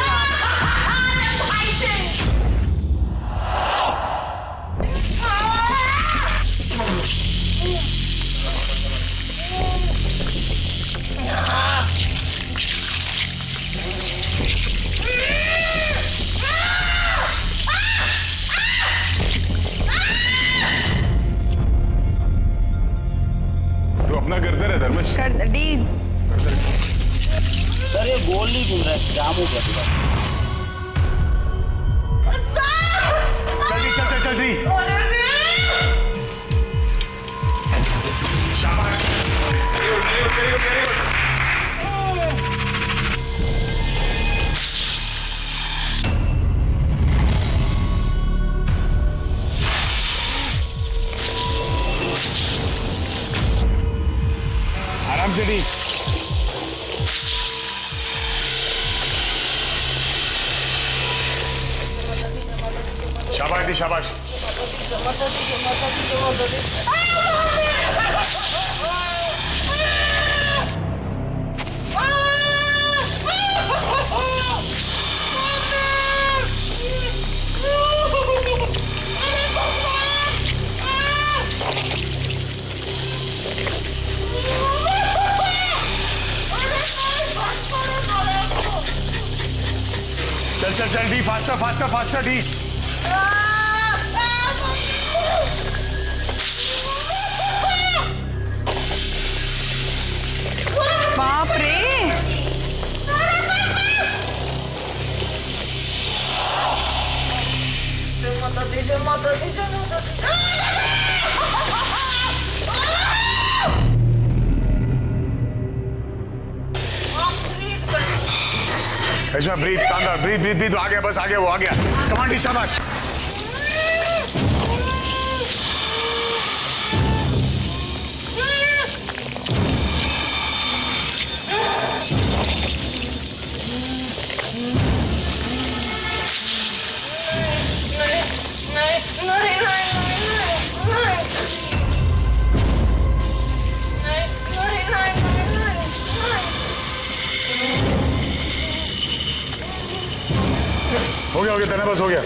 तो अपना करते रहे धर्मेश। कर डी। सर ये गोल नहीं घूम रहा है, जाम हो गया पूरा। चल डी, चल चल चल डी। शाबाश। आराम से डी। शाबाश दी, शाबाश। चल चल चल D, faster faster faster D. बाप रे। इसमें ब्रीथ, कांदा, ब्रीथ ब्रीथ ब्रीथ, आ गया, बस आ गया, वो आ गया। कमांडी, शाबाश। हो गया तेने, बस हो गया।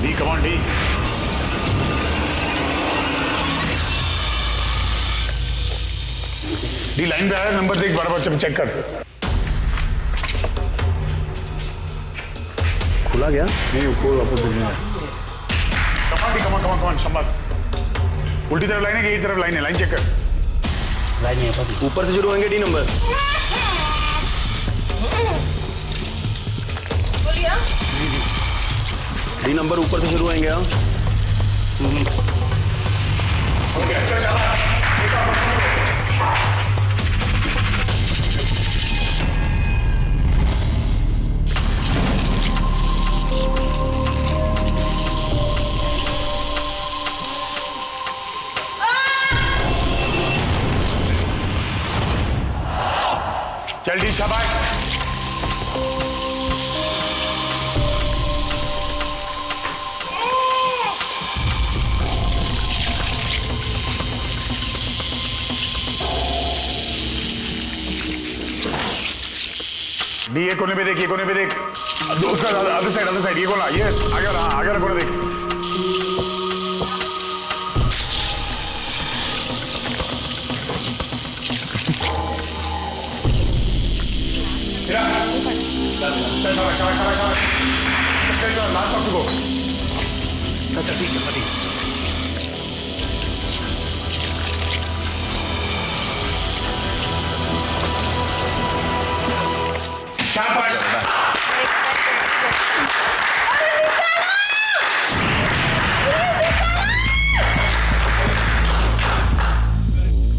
D come on D. D line पे आया, नंबर देख बराबर से चेक कर। खुला गया नहीं ऊपर वापस देखना। कमान संभाल। उल्टी तरफ लाइन है कि एक तरफ लाइन है? लाइन चेक कर। लाइन है पापी। ऊपर से शुरू होंगे डी नंबर। डी नंबर ऊपर से शुरू होंगे हम। चल डी शाबाश। डी ये कोने पे देख, ये कोने पे देख। उसका अदर साइड ये कोना, ये आगे वाला, हाँ आगे वाला कोने देख। चल शाबाश। चल लास्ट ऑफ गो। अच्छा ठीक है। शाबाश।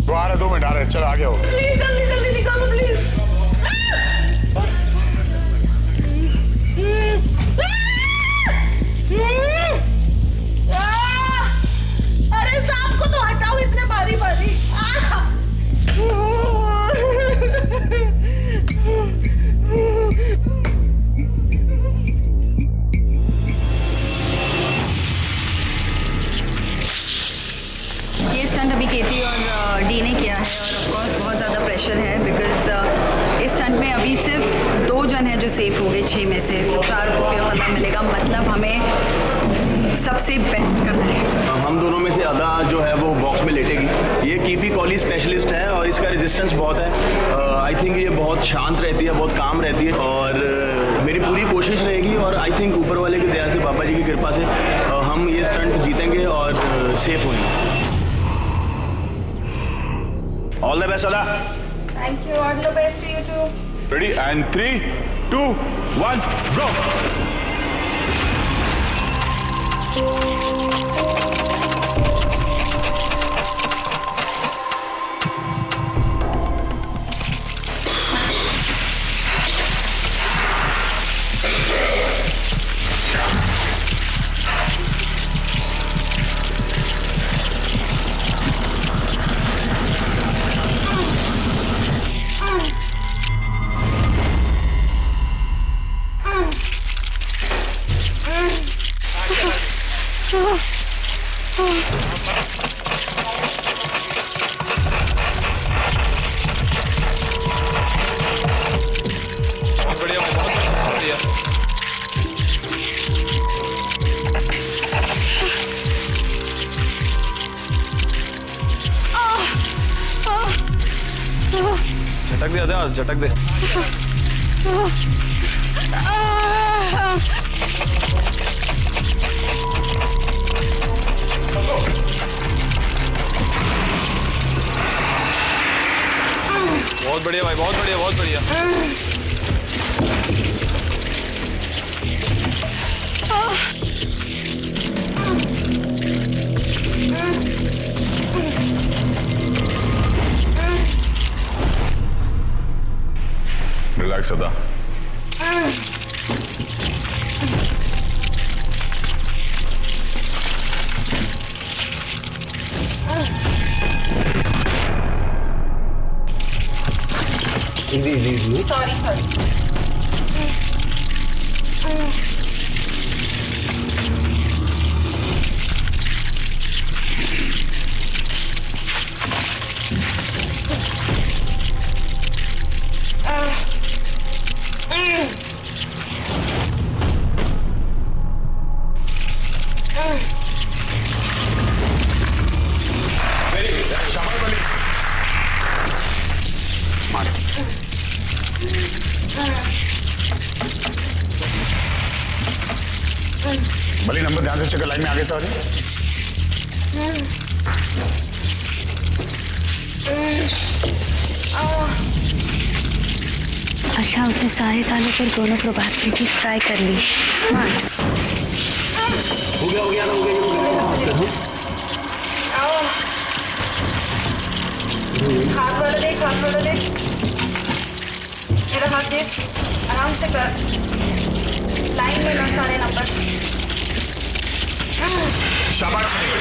वो आ रहा है, 2 मिनट आ रहे हैं, चलो आगे हो। प्लीज जल्दी निकालो प्लीज। अरे सांप को तो हटाओ, इतने बारी बारी। ये स्टंट अभी केटी और डी ने किया है और ऑफकोर्स बहुत ज़्यादा प्रेशर है बिकॉज इस स्टंट में अभी सिर्फ 2 जन हैं जो सेफ हो गए 6 में से, तो 4 को फेयर फंदा मिलेगा। मतलब हमें सबसे बेस्ट करना है। हम दोनों में से अदा जो है वो बॉक्स में लेटेगी। ये कीपी कॉली स्पेशलिस्ट है और इसका रेजिस्टेंस बहुत है। आई थिंक ये बहुत शांत रहती है, बहुत काम रहती है और मेरी पूरी कोशिश रहेगी और आई थिंक ऊपर वाले की दया से, बाबा जी की कृपा से हम ये स्टंट जीतेंगे और सेफ होंगे। All the best Ada. Thank you, all the best to you too. Ready and 3, 2, 1 go. झटक दे आधा, झटक दे। बहुत बढ़िया भाई, बहुत बढ़िया, बहुत बढ़िया। रिलैक्स अदा। सॉरी बली नंबर ध्यान से चेक, लाइन में आगे से आ जाए। अच्छा, उसने सारे तालों पर दोनों प्रोबेबिलिटी ट्राई कर ली। स्मार्ट। हो गया ना, हाथ वाला देख, हाथ वाला देख, मेरा हाथ देख, आराम से कर, लाइन में ना सारे नंबर। शाबाश बली।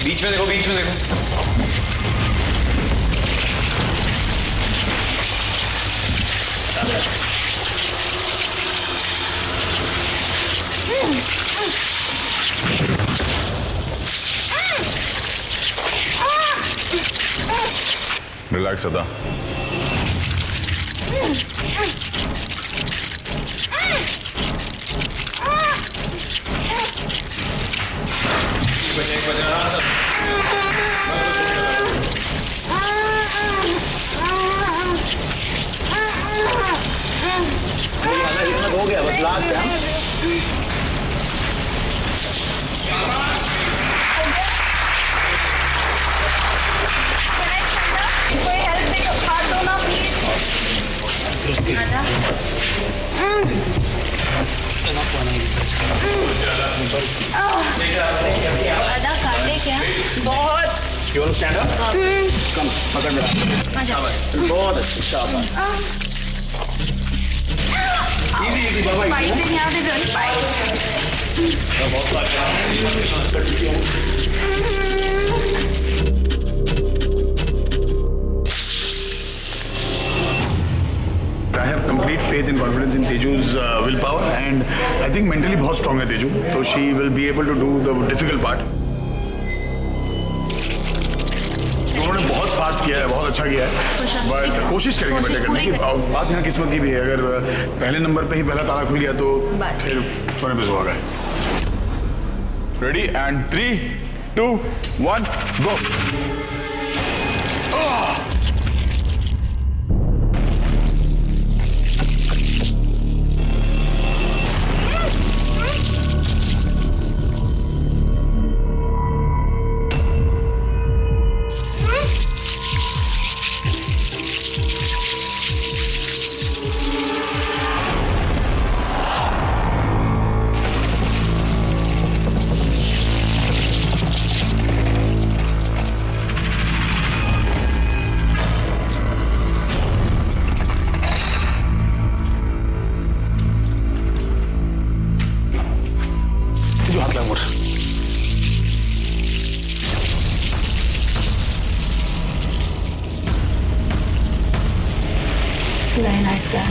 बीच में देखो, बीच में देखो। रिलैक्स अदा। हो गया, बस लास्ट है। कोई हेल्प दे, हाथ दो ना प्लीज। अदा कर ले क्या? बहुत। You want to stand up? Come, पकड़ मेरा। बहुत अच्छा, शाबाश। Easy, बाबा। Fighting यहाँ पे very fight। I have complete faith and confidence in Teju's willpower, and I think mentally बहुत strong है Teju, so she will be able to do the difficult part. उन्होंने बहुत फास्ट किया है, बहुत अच्छा किया है, बट कोशिश करेंगे बेटे करने की। बात यहाँ किस्मत की भी है, अगर पहले नंबर पे ही पहला ताला खुल गया तो फिर सोने पे सुहागा है। Ready and 3, 2, 1 go. Very nice guy.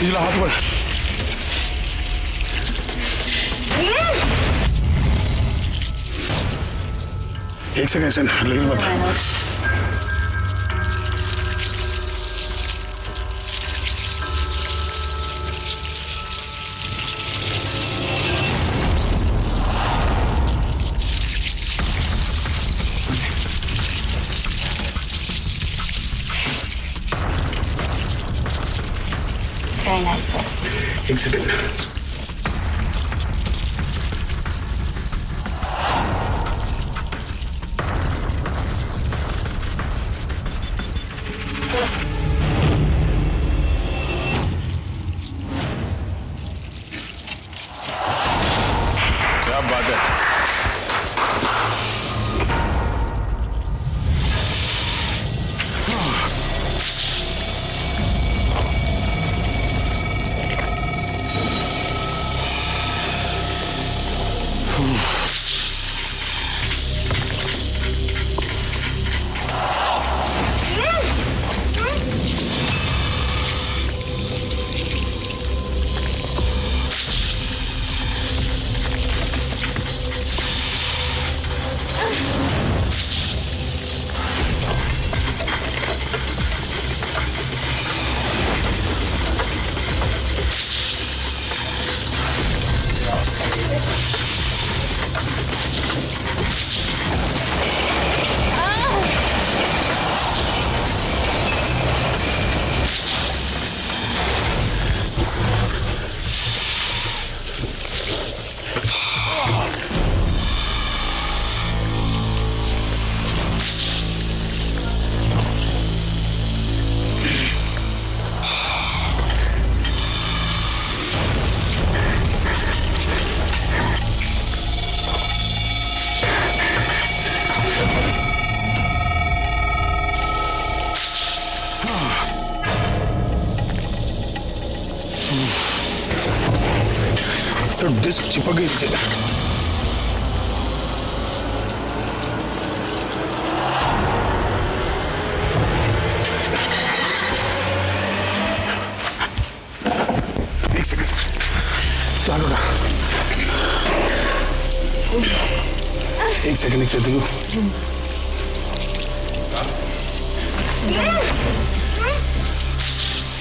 नीला हाथ ऊपर। एक सेकंड से लेवल बता। Very nice. एक सेकंड। क्या बात है। सर डिस्क चिपक गई नीचे। एक सेकंड स्टार्ट हो रहा। एक सेकंड देखो।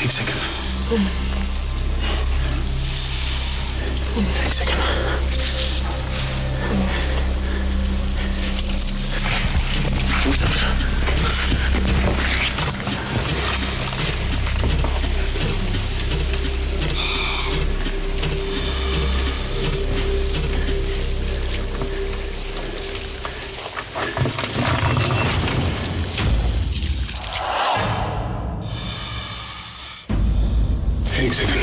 एक सेकंड। एक सेकंड। एक सेकंड।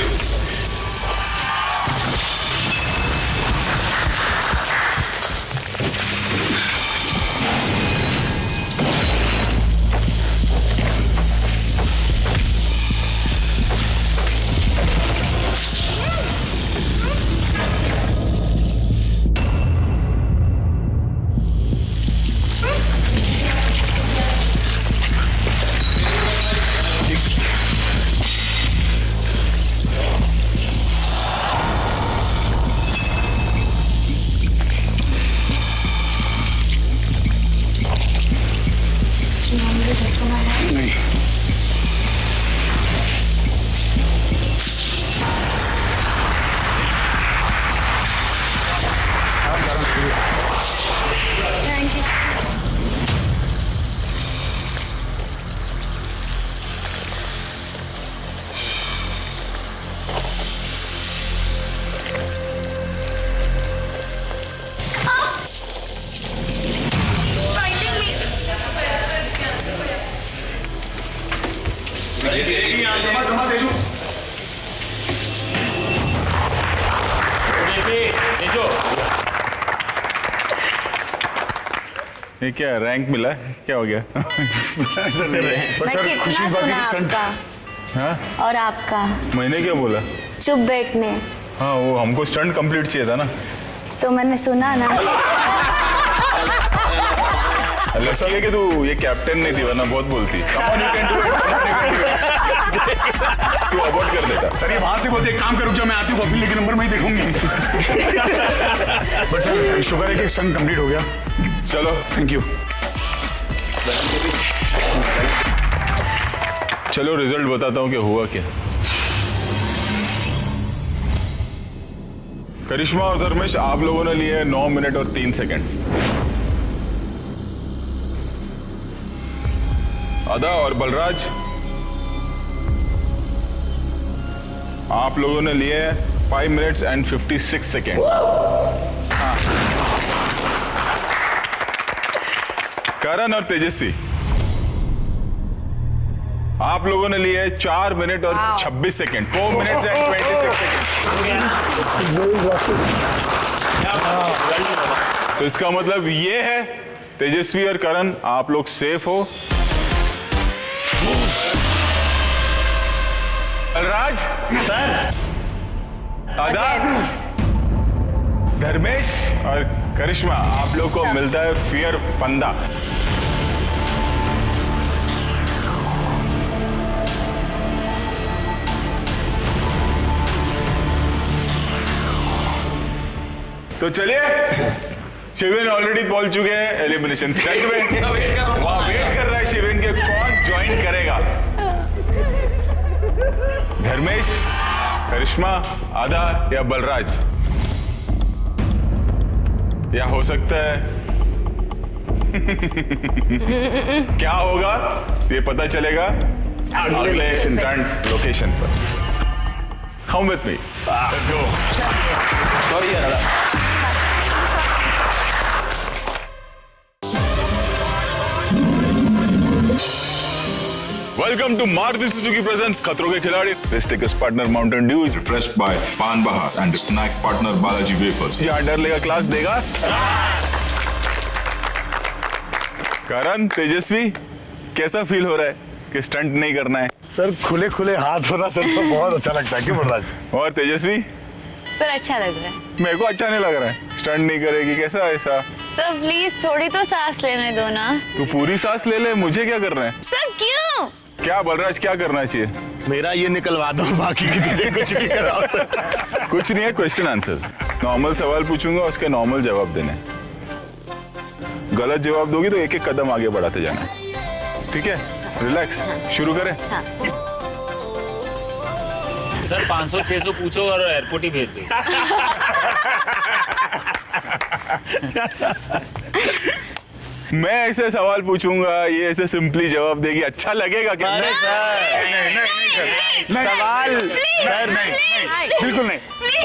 नहीं ये क्या रैंक मिला है? क्या हो गया? पर सर कितना खुशी इस बात की सुना कि स्टंट आपका हाँ और आपका मैंने क्या बोला? चुप बैठने हाँ वो हमको स्टंट कंप्लीट चाहिए था ना। तो मैंने सुना ना लकी है कि तू ये कैप्टन नहीं थी वरना बहुत बोलती। Come on, you can do it. Come on, you can do it. तू अबॉर्ड कर देता। सर ये वहां से बोलते एक काम करो क्या मैं आती हूँ कॉफी लेके नंबर में ही देखूंगी। बट सर शुगर है कि सन कंप्लीट हो गया। चलो थैंक यू। चलो रिजल्ट बताता हूँ कि हुआ क्या। करिश्मा और धर्मेश आप लोगों ने लिए 9 मिनट और 3 सेकंड। अदा और बलराज आप लोगों ने लिए 5 मिनट्स एंड 56 सेकेंड। करण और तेजस्वी आप लोगों ने लिए 4 मिनट और 26 सेकेंड। 4 minutes and 26 second. तो इसका मतलब ये है तेजस्वी और करण आप लोग सेफ हो। बलराज सर अदा धर्मेश और करिश्मा आप लोग को मिलता है फियर फंदा। तो चलिए शिवेन ऑलरेडी पहुंच चुके हैं एलिमिनेशन स्टंट में। वहां वेट कर रहा है शिवेन के कौन ज्वाइन करेगा। धर्मेश, करिश्मा, आदा या बलराज, या हो सकता है क्या होगा ये पता चलेगा अगले स्टंट लोकेशन पर। Come with me. Let's go. Sorry यार अदा। Welcome to Maruti Suzuki presents खतरों के खिलाड़ी। This tickets partner Mountain Dew, Refreshed by Pan Bahar and snack partner Balaji Wafers. यहाँ डर लेगा क्लास देगा। करण, तेजस्वी कैसा फील हो रहा है कि स्टंट नहीं करना है? सर खुले खुले हाथ होना सर तो बहुत अच्छा लगता है। क्यों बलराज? और तेजस्वी? सर अच्छा लग रहा है। मेरे को अच्छा नहीं लग रहा है। स्टंट नहीं करेगी कैसा ऐसा? सर प्लीज थोड़ी तो सांस लेने दो ना। तू पूरी सांस ले ले, मुझे क्या करना है? सर क्यों? क्या बलराज क्या करना चाहिए? मेरा ये निकलवा दो, बाकी की चीजें कुछ भी कराओ सर। कुछ नहीं है, क्वेश्चन आंसर। नॉर्मल सवाल पूछूंगा, उसके नॉर्मल जवाब देने। गलत जवाब दोगी तो एक एक कदम आगे बढ़ाते जाना। ठीक है, रिलैक्स। शुरू करें। सर 500-600 पूछो और एयरपोर्ट ही भेज दो। मैं ऐसे सवाल पूछूंगा, ये ऐसे सिंपली जवाब देगी, अच्छा लगेगा क्या? नहीं सवाल सर नहीं बिल्कुल नहीं।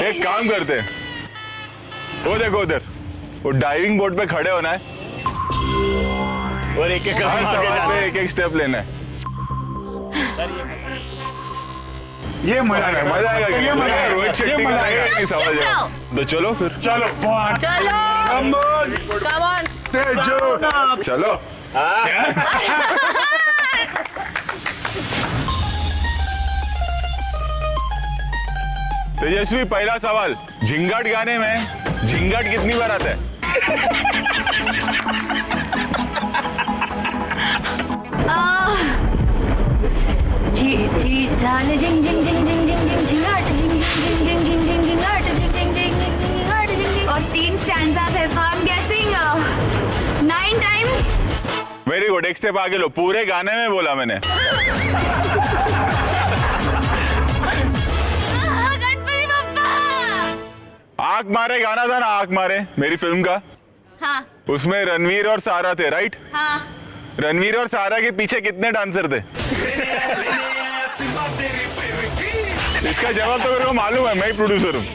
एक काम करते हैं, वो देखो उधर, वो डाइविंग बोर्ड पे खड़े होना है और एक एक हर सवाल पे एक एक स्टेप लेना है। ये मजा आएगा। मजा आएगा। ये मजा आएगा। रोहित शेट्टी ये का मजा आएगा आएगा। नहीं सवाल जवाब। तो चलो फिर। चलो चलो तेजस्वी, पहला सवाल, झिंगाट गाने में झिंगाट कितनी बार आता है? जाने जिंग जिंग जिंग जिंग जिंग जिंग झिंगाट जिंग जिंग जिंग जिंग जिंग झिंगाट जिंग जिंग जिंग जिंग झिंगाट जिंग। और 3 स्टैंजास है, तो I am guessing 9 times. Very good, एक स्टेप आगे लो। पूरे गाने में बोला मैंने। गणपति बप्पा। आंख मारे गाना था ना, आंख मारे, मेरी फिल्म का। हाँ उसमें रणवीर और सारा थे, राइट? हाँ। रणवीर और सारा के पीछे कितने डांसर थे? इसका जवाब तो मेरे को मालूम है, मैं ही प्रोड्यूसर हूँ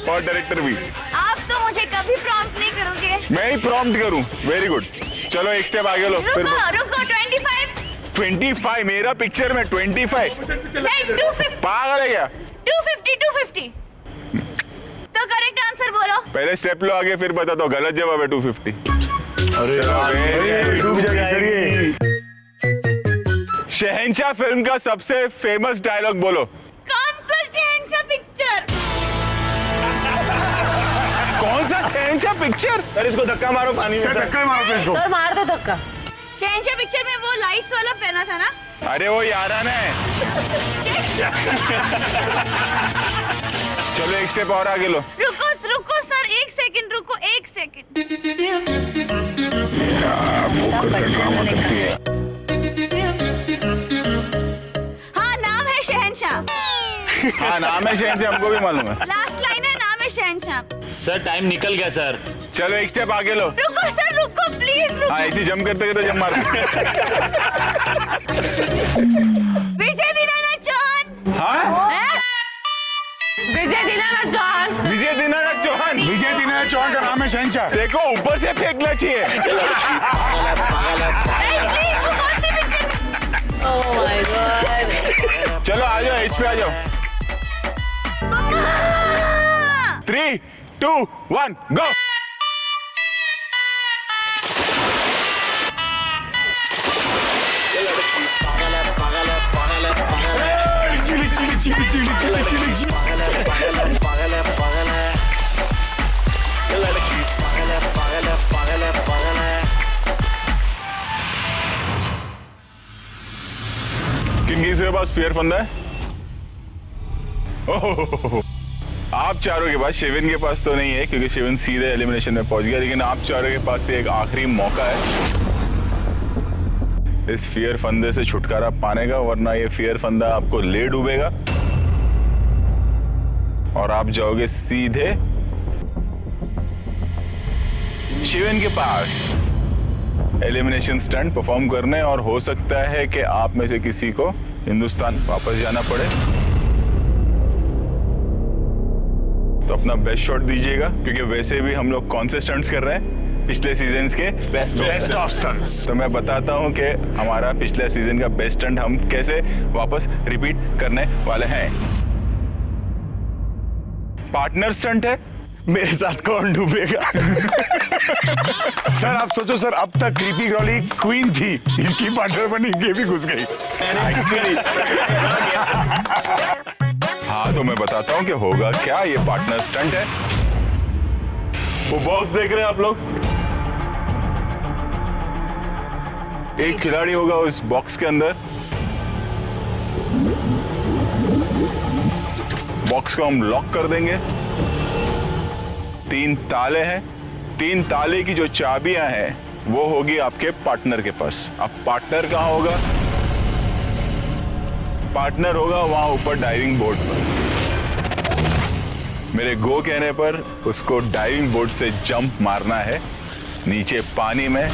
और डायरेक्टर भी। आप तो मुझे कभी प्रॉम्प्ट नहीं करोगे। मैं ही प्रॉम्प्ट करूँ। वेरी गुड, चलो एक स्टेप आगे लो। रुको 25। 25 मेरा पिक्चर में 25 नहीं 250। पागल है क्या? 250। तो करेक्ट आंसर बोलो। पहले स्टेप लो आगे, फिर बता दो। गलत जवाब है 250। शहंशाह फिल्म का सबसे फेमस डायलॉग बोलो। कौन सा शहंशाह पिक्चर? कौन सा शहंशाह शहंशाह पिक्चर। सर इसको धक्का मारो पानी में सर सर। धक्का मारो इसको। सर मार दो धक्का। शहंशाह पिक्चर में वो लाइट्स वाला पहना था ना? अरे वो याराना है। चलो एक स्टेप और आगे लो। रुको सर, एक सेकंड रुको, एक सेकंड। हाँ नाम है शहंशाह। हाँ नाम है शहंशाह, हमको भी मालूम है। लास्ट लाइन है नाम है शहंशाह। सर टाइम निकल गया सर। चलो एक स्टेप आगे लो। रुको सर, रुको प्लीज रुको। हाँ ऐसे जम करते करते जम मार। विजय दीनानाथ चौहान। हाँ विजय दीनानाथ चौहान। विजय दीनानाथ चौहान। विजय दीनानाथ चौहान का नाम है शहंशाह। देखो ऊपर से फेंकना चाहिए। प्लीज वो कौन सी पिक्चर? Oh my God. चलो आ जाओ, एच पे आ जाओ। 3, 2, 1 go. Chili chili chili chili chili chili chili. Kings के पास फियर फंदा है। ओह, आप चारों के पास, शिवन के पास तो नहीं है क्योंकि शिवन सीधे एलिमिनेशन में पहुंच गया, लेकिन आप चारों के पास एक आखिरी मौका है इस फियर फंदे से छुटकारा पाने का, वरना ये फियर फंदा आपको ले डूबेगा और आप जाओगे सीधे शिवन के पास एलिमिनेशन स्टंट परफॉर्म करने, और हो सकता है कि आप में से किसी को हिंदुस्तान वापस जाना पड़े। तो अपना बेस्ट शॉट दीजिएगा, क्योंकि वैसे भी हम लोग कौन से स्टंट्स कर रहे हैं? पिछले सीजन्स के बेस्ट ऑफ स्टंट्स। तो मैं बताता हूं कि हमारा पिछले सीजन का बेस्ट स्टंट हम कैसे वापस रिपीट करने वाले हैं। पार्टनर स्टंट है। मेरे साथ कौन डूबेगा? सर आप सोचो सर, अब तक क्रीपी क्रॉली क्वीन थी, इसकी पार्टनर बनी, ये भी घुस गई। एक्चुअली हाँ, तो मैं बताता हूं कि होगा क्या। ये पार्टनर स्टंट है। वो बॉक्स देख रहे हैं आप लोग? एक खिलाड़ी होगा उस बॉक्स के अंदर। बॉक्स को हम लॉक कर देंगे। 3 ताले हैं। 3 ताले की जो चाबियां हैं वो होगी आपके पार्टनर के पास। अब पार्टनर कहाँ होगा? पार्टनर होगा वहां ऊपर डाइविंग बोर्ड पर। मेरे गो कहने पर उसको डाइविंग बोर्ड से जंप मारना है नीचे पानी में,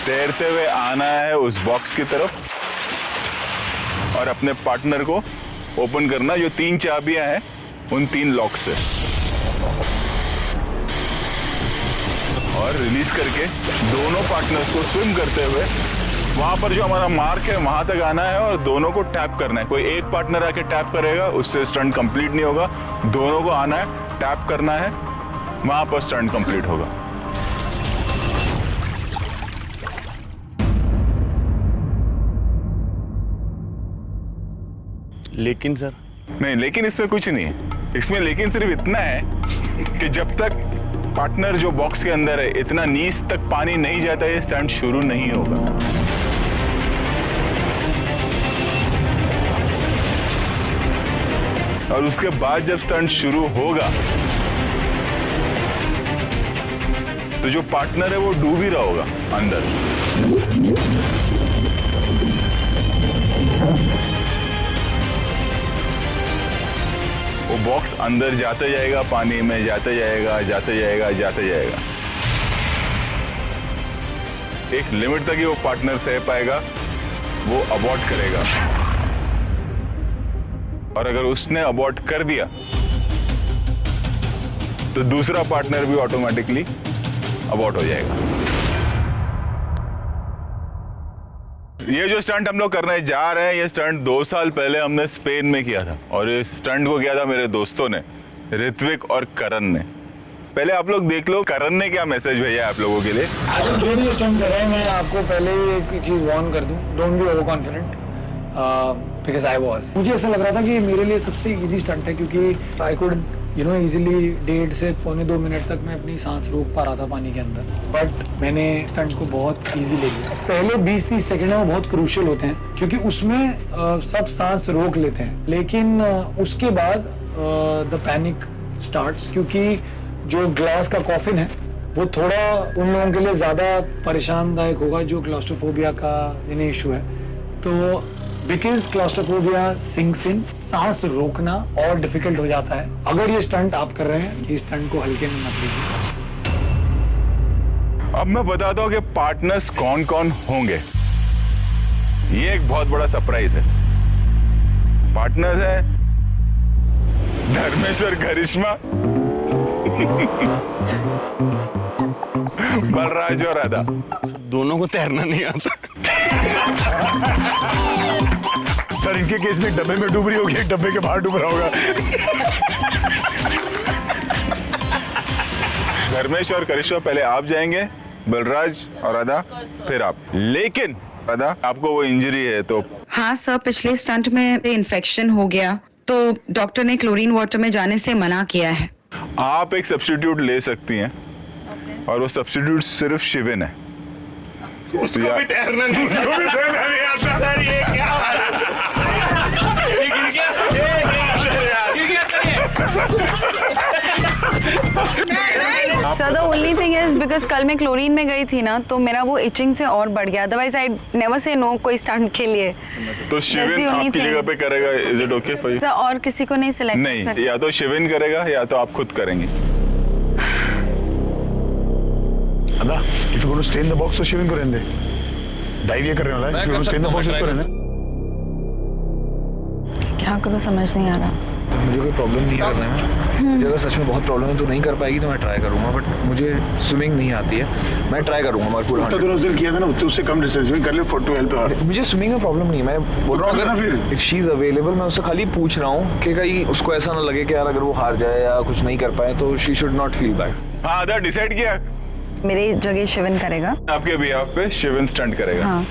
तैरते हुए आना है उस बॉक्स की तरफ और अपने पार्टनर को ओपन करना, जो 3 चाबियां हैं उन 3 लॉक से, और रिलीज करके दोनों पार्टनर्स को स्विम करते हुए वहां पर जो हमारा मार्क है वहां तक आना है और दोनों को टैप करना है। कोई एक पार्टनर आके टैप करेगा उससे स्टंट कंप्लीट नहीं होगा। दोनों को आना है, टैप करना है, वहां पर स्टंट कंप्लीट होगा। लेकिन सर नहीं, लेकिन इसमें कुछ नहीं है। इसमें लेकिन सिर्फ इतना है कि जब तक पार्टनर जो बॉक्स के अंदर है इतना नीच तक पानी नहीं जाता, ये स्टंट शुरू नहीं होगा। और उसके बाद जब स्टंट शुरू होगा तो जो पार्टनर है वो डूब ही रहा होगा अंदर। वो बॉक्स अंदर जाते जाएगा, पानी में जाते जाएगा, जाते जाएगा, जाते जाएगा। एक लिमिट तक ही वो पार्टनर सह पाएगा, वो अबॉर्ट करेगा। और अगर उसने अबॉर्ट कर दिया तो दूसरा पार्टनर भी ऑटोमेटिकली अबॉर्ट हो जाएगा। ये जो स्टंट हम लोग करने जा रहे हैं, ये स्टंट 2 साल पहले हमने स्पेन में किया था और ये स्टंट को किया था मेरे दोस्तों ने, ऋत्विक और करण ने। पहले आप लोग देख लो करण ने क्या मैसेज भेजा है आप लोगों के लिए। आज हम जो भी स्टंट कर रहे हैं, मैं आपको पहले ही एक चीज वार्न कर दूं, don't be over confident. Because I was, मुझे ऐसा लग रहा था कि मेरे लिए सबसे इजी स्टंट है, क्योंकि आई कुड इजीली 1.5 से पौने 2 मिनट तक मैं अपनी सांस रोक पा रहा था पानी के अंदर, बट मैंने स्टंट को बहुत इजी ले लिया। पहले 20-30 सेकंड है वो बहुत क्रूशियल होते हैं, क्योंकि उसमें सब सांस रोक लेते हैं, लेकिन उसके बाद द पैनिक स्टार्ट्स, क्योंकि जो ग्लास का कॉफिन है वो थोड़ा उन लोगों के लिए ज़्यादा परेशानदायक होगा जो क्लॉस्ट्रोफोबिया का जिन्हें इशू है। तो बिकॉज क्लॉस्ट्रोफोबिया सिंक्स इन, सांस रोकना और डिफिकल्ट हो जाता है। अगर ये स्टंट आप कर रहे हैं, ये स्टंट को हल्के में मत लीजिए। अब मैं बताता हूँ कि पार्टनर्स कौन कौन होंगे। ये एक बहुत बड़ा सरप्राइज है। पार्टनर्स है धर्मेश और करिश्मा, बलराज और राधा। दोनों को तैरना नहीं आता। सर इनके केस में डब्बे में डूब रही होगी, एक डब्बे के बाहर डूब रहा होगा। धर्मेश और करिश्मा पहले आप जाएंगे, बलराज और राधा फिर आप। लेकिन राधा आपको वो इंजरी है तो? हाँ सर, पिछले स्टंट में इन्फेक्शन हो गया तो डॉक्टर ने क्लोरीन वाटर में जाने से मना किया है। आप एक सब्स्टिट्यूट ले सकती हैं और वो सब्स्टिट्यूट सिर्फ शिविन है। उसको भी तैरना नहीं आता। सर ये क्या sir the only thing is because कल मैं क्लोरीन में गई थी ना, तो मेरा वो इचिंग से और बढ़ गया। Otherwise I never say no कोई स्टंट के लिए। तो शिविन आपकी जगह पे करेगा, is it okay for you? Sir और किसी को नहीं सिलेक्ट नहीं, या तो शिविन करेगा या तो आप खुद करेंगे। अदा, if you want to stay in the box तो शिविन को रहने दे। डाइव ये करने वाला है, if you want to stay in the box इसको रहने दे। क्या करूँ समझ नहीं आ रहा। तो मुझे कोई प्रॉब्लम नहीं है करने में। मुझे अगर सच में बहुत प्रॉब्लम है तो नहीं कर पाएगी तो मैं ट्राई करूंगा, बट मुझे स्विमिंग नहीं आती है। मैं ट्राई करूंगा मगर पूरा। तो उस दिन किया था ना, उससे कम डिस्टेंस में कर ले फॉर टू हेल्प हर। मुझे स्विमिंग में प्रॉब्लम नहीं है, मैं बोल रहा हूँ अगर इफ शी इज अवेलेबल, मैं उससे खाली पूछ रहा हूँ कि कहीं उसको ऐसा ना लगे कि यार अगर वो हार जाए या कुछ नहीं कर पाए तो she should not feel bad. हाँ आधा डिसाइड किया, मेरी जगह शिविन करेगा। आपके बिहाफ पे शिविन स्टंट करेगा। हाँ।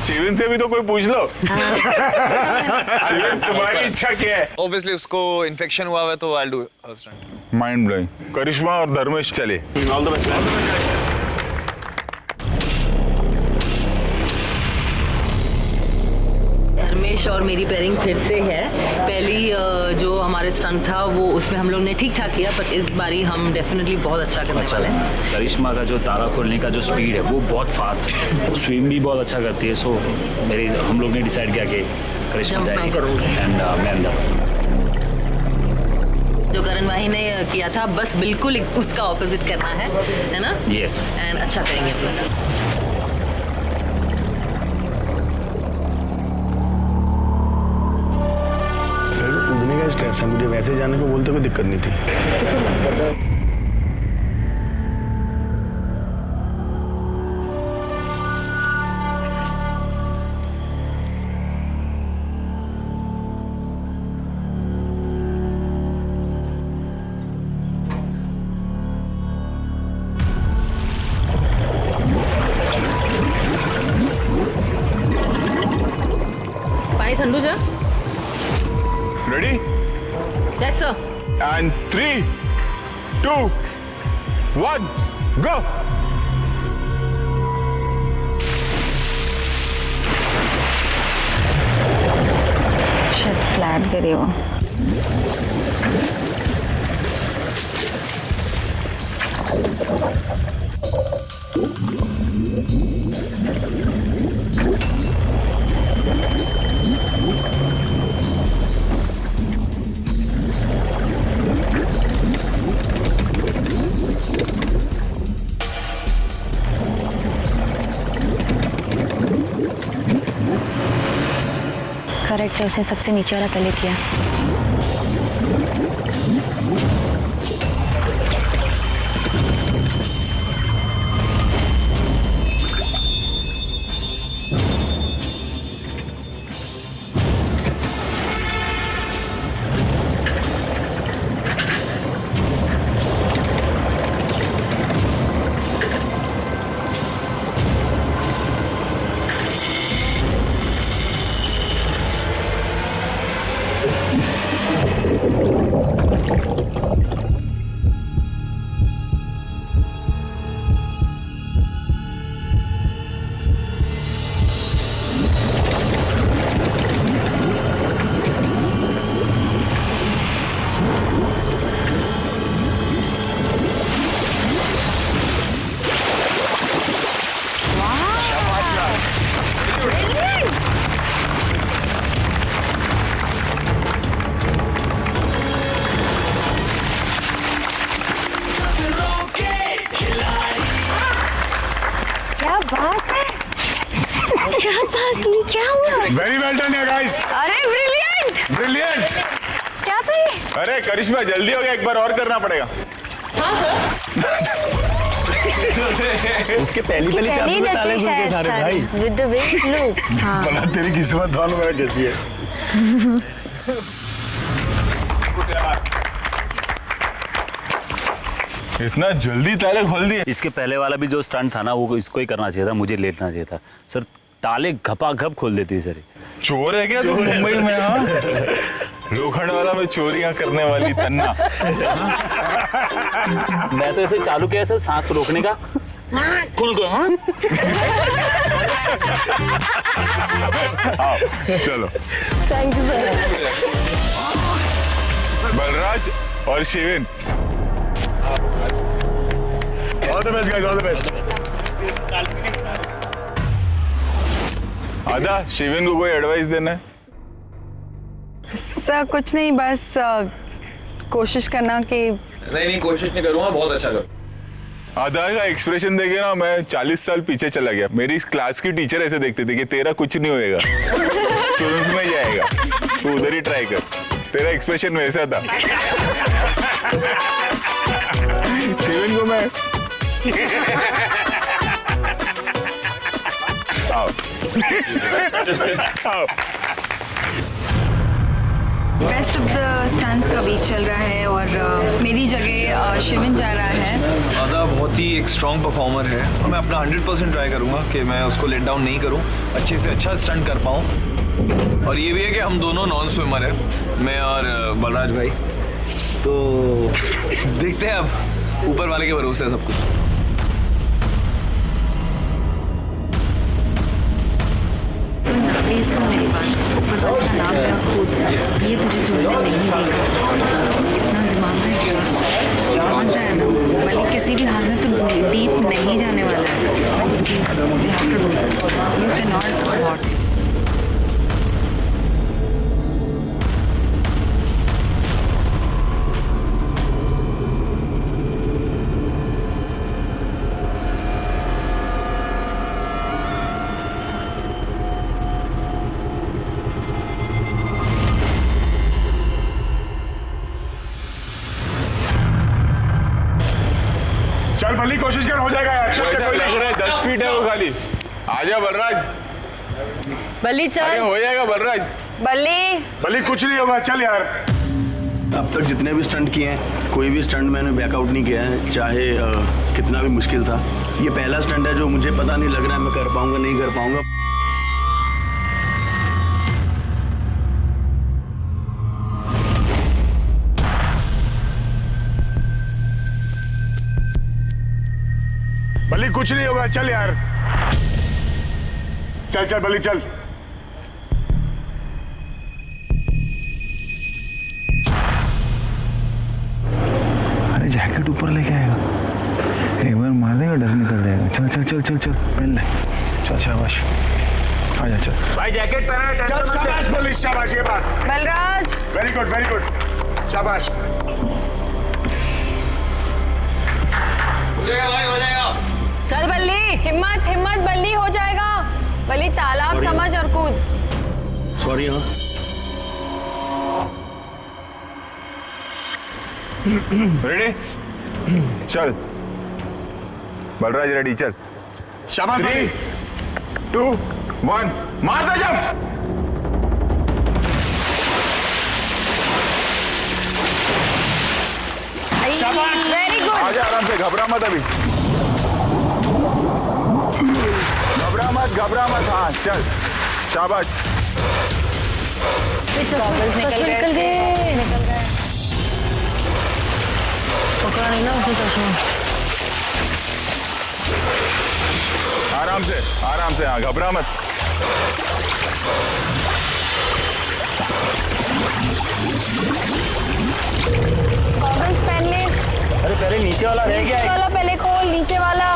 शिविन से भी तो कोई पूछ लो। शिविन तुम्हारी इच्छा क्या है? ऑब्वियसली उसको इन्फेक्शन हुआ है तो I will do her stunt. Mind blowing. Karishma और धर्मेश चले। All the best. धर्मेश और मेरी पेयरिंग फिर से है। पहली जो हमारे स्टंट था वो उसमें हम लोग ने ठीक ठाक किया, पर इस बारी हम डेफिनेटली बहुत अच्छा करने वाले हैं। करिश्मा का जो तारा खोलने का जो स्पीड है वो बहुत फास्ट है, वो स्विम भी बहुत अच्छा करती है। सो हम लोग ने डिसाइड किया कि करिश्मा जंप मैं जाएगी करूँगी। एंड मैं अंदर। जो करण भाई ने किया था बस बिल्कुल उसका ऑपोजिट करना है ना? यस। एंड अच्छा करेंगे अपना। कूदने का स्ट्रेस है, मुझे वैसे जाने को बोलते कोई दिक्कत नहीं थी। पानी ठंडू जा। Ready? Yes sir. And 3, 2, 1, go. Shit, flat गिरी वो। करेक्ट है, उसने सबसे नीचे वाला पहले किया। वेरी वेल डन या गाइस, अरे ब्रिलियंट, ब्रिलियंट। क्या था ये? अरे करिश्मा जल्दी हो गया, एक बार और करना पड़ेगा। उसके पहली चाबी में ताले खुल के सारे भाई। With the way it looks. हाँ। बड़ा तेरी किस्मत मालूम है कैसी है। इतना जल्दी ताले खोल दिए। इसके पहले वाला भी जो स्टंट था ना वो इसको ही करना चाहिए था, मुझे लेटना चाहिए था सर। ताले घपाघप खोल देती सर। चोर है क्या तू मुंबई में? हाँ, लोखंडवाला में चोरियां करने वाली तन्ना। मैं तो ऐसे चालू किया सर, सांस रोकने का, खुल गया। हाँ? आओ, चलो। Thank you sir. बलराज और Shivin, all the best guys, all the best. आदा शिविन को कोई एडवाइस देना है? सर कुछ नहीं, बस कोशिश करना कि नहीं कोशिश नहीं करूंगा, बहुत अच्छा करूँ। आधा का एक्सप्रेशन देखे ना मैं 40 साल पीछे चला गया। मेरी क्लास की टीचर ऐसे देखते थे कि तेरा कुछ नहीं होएगा, तू उसमें जाएगा, तू उधर ही ट्राई कर। तेरा एक्सप्रेशन वैसा था। शिविन को मैं आओ आओ। बेस्ट ऑफ द स्टंट्स का वीक चल रहा है और मेरी जगह शिविन जा रहा है। आदा बहुत ही एक स्ट्रॉन्ग परफॉर्मर है और मैं अपना 100% ट्राई करूंगा कि मैं उसको लेट डाउन नहीं करूं, अच्छे से अच्छा स्टंट कर पाऊं। और ये भी है कि हम दोनों नॉन स्विमर हैं, मैं और बलराज भाई, तो देखते हैं अब, ऊपर वाले के भरोसे है सब कुछ। सुन मेरी बात, ऊपर वाले का नाम है खुद, ये तुझे झूलने नहीं देगा। इतना दिमाग में समझ रहा है ना, भले किसी भी हाल में तो डीप नहीं जाने वाला है। You can not abort. चल भली कोशिश कर, हो जाएगा यार। ऐसा लग रहा है 10 फीट है वो खाली। आजा बलराज, बल्ली अरे चल। हो जाएगा बलराज। बल्ली भली कुछ नहीं होगा, चल यार। अब तक जितने भी स्टंट किए हैं, कोई भी स्टंट मैंने बैकआउट नहीं किया है, चाहे कितना भी मुश्किल था। ये पहला स्टंट है जो मुझे पता नहीं लग रहा है मैं कर पाऊंगा नहीं कर पाऊंगा। भली कुछ नहीं होगा, चल यार। चल चल भली चल। अरे जैकेट ऊपर लेके आएगा, एक बार मार देगा डर निकल जाएगा। चल चल चल चल चल पहन ले, चल शाबाश, आजा चल भाई जैकेट पहना। चल शाबाश भली, शाबाश। ये बात Balraj, very good, very good, शाबाश। चल बल्ली, हिम्मत हिम्मत, बल्ली हो जाएगा। बल्ली तालाब समझ और कूद। सॉरी। हाँ रेडी, चल बलराज रेडी, चल। शाबाश 3, 2, 1 मार दे जब। शाबाश। Very good. आजा आराम से, घबरा मत अभी, घबरा मत। हाँ चल शाबाश। निकल गए। पकड़ा नहीं ना उसने चश्मा। आराम से, हाँ घबरा मत। गॉगल्स पहन ले। अरे पहले नीचे वाला रह गया नीचे वाला पहले खोल, नीचे वाला।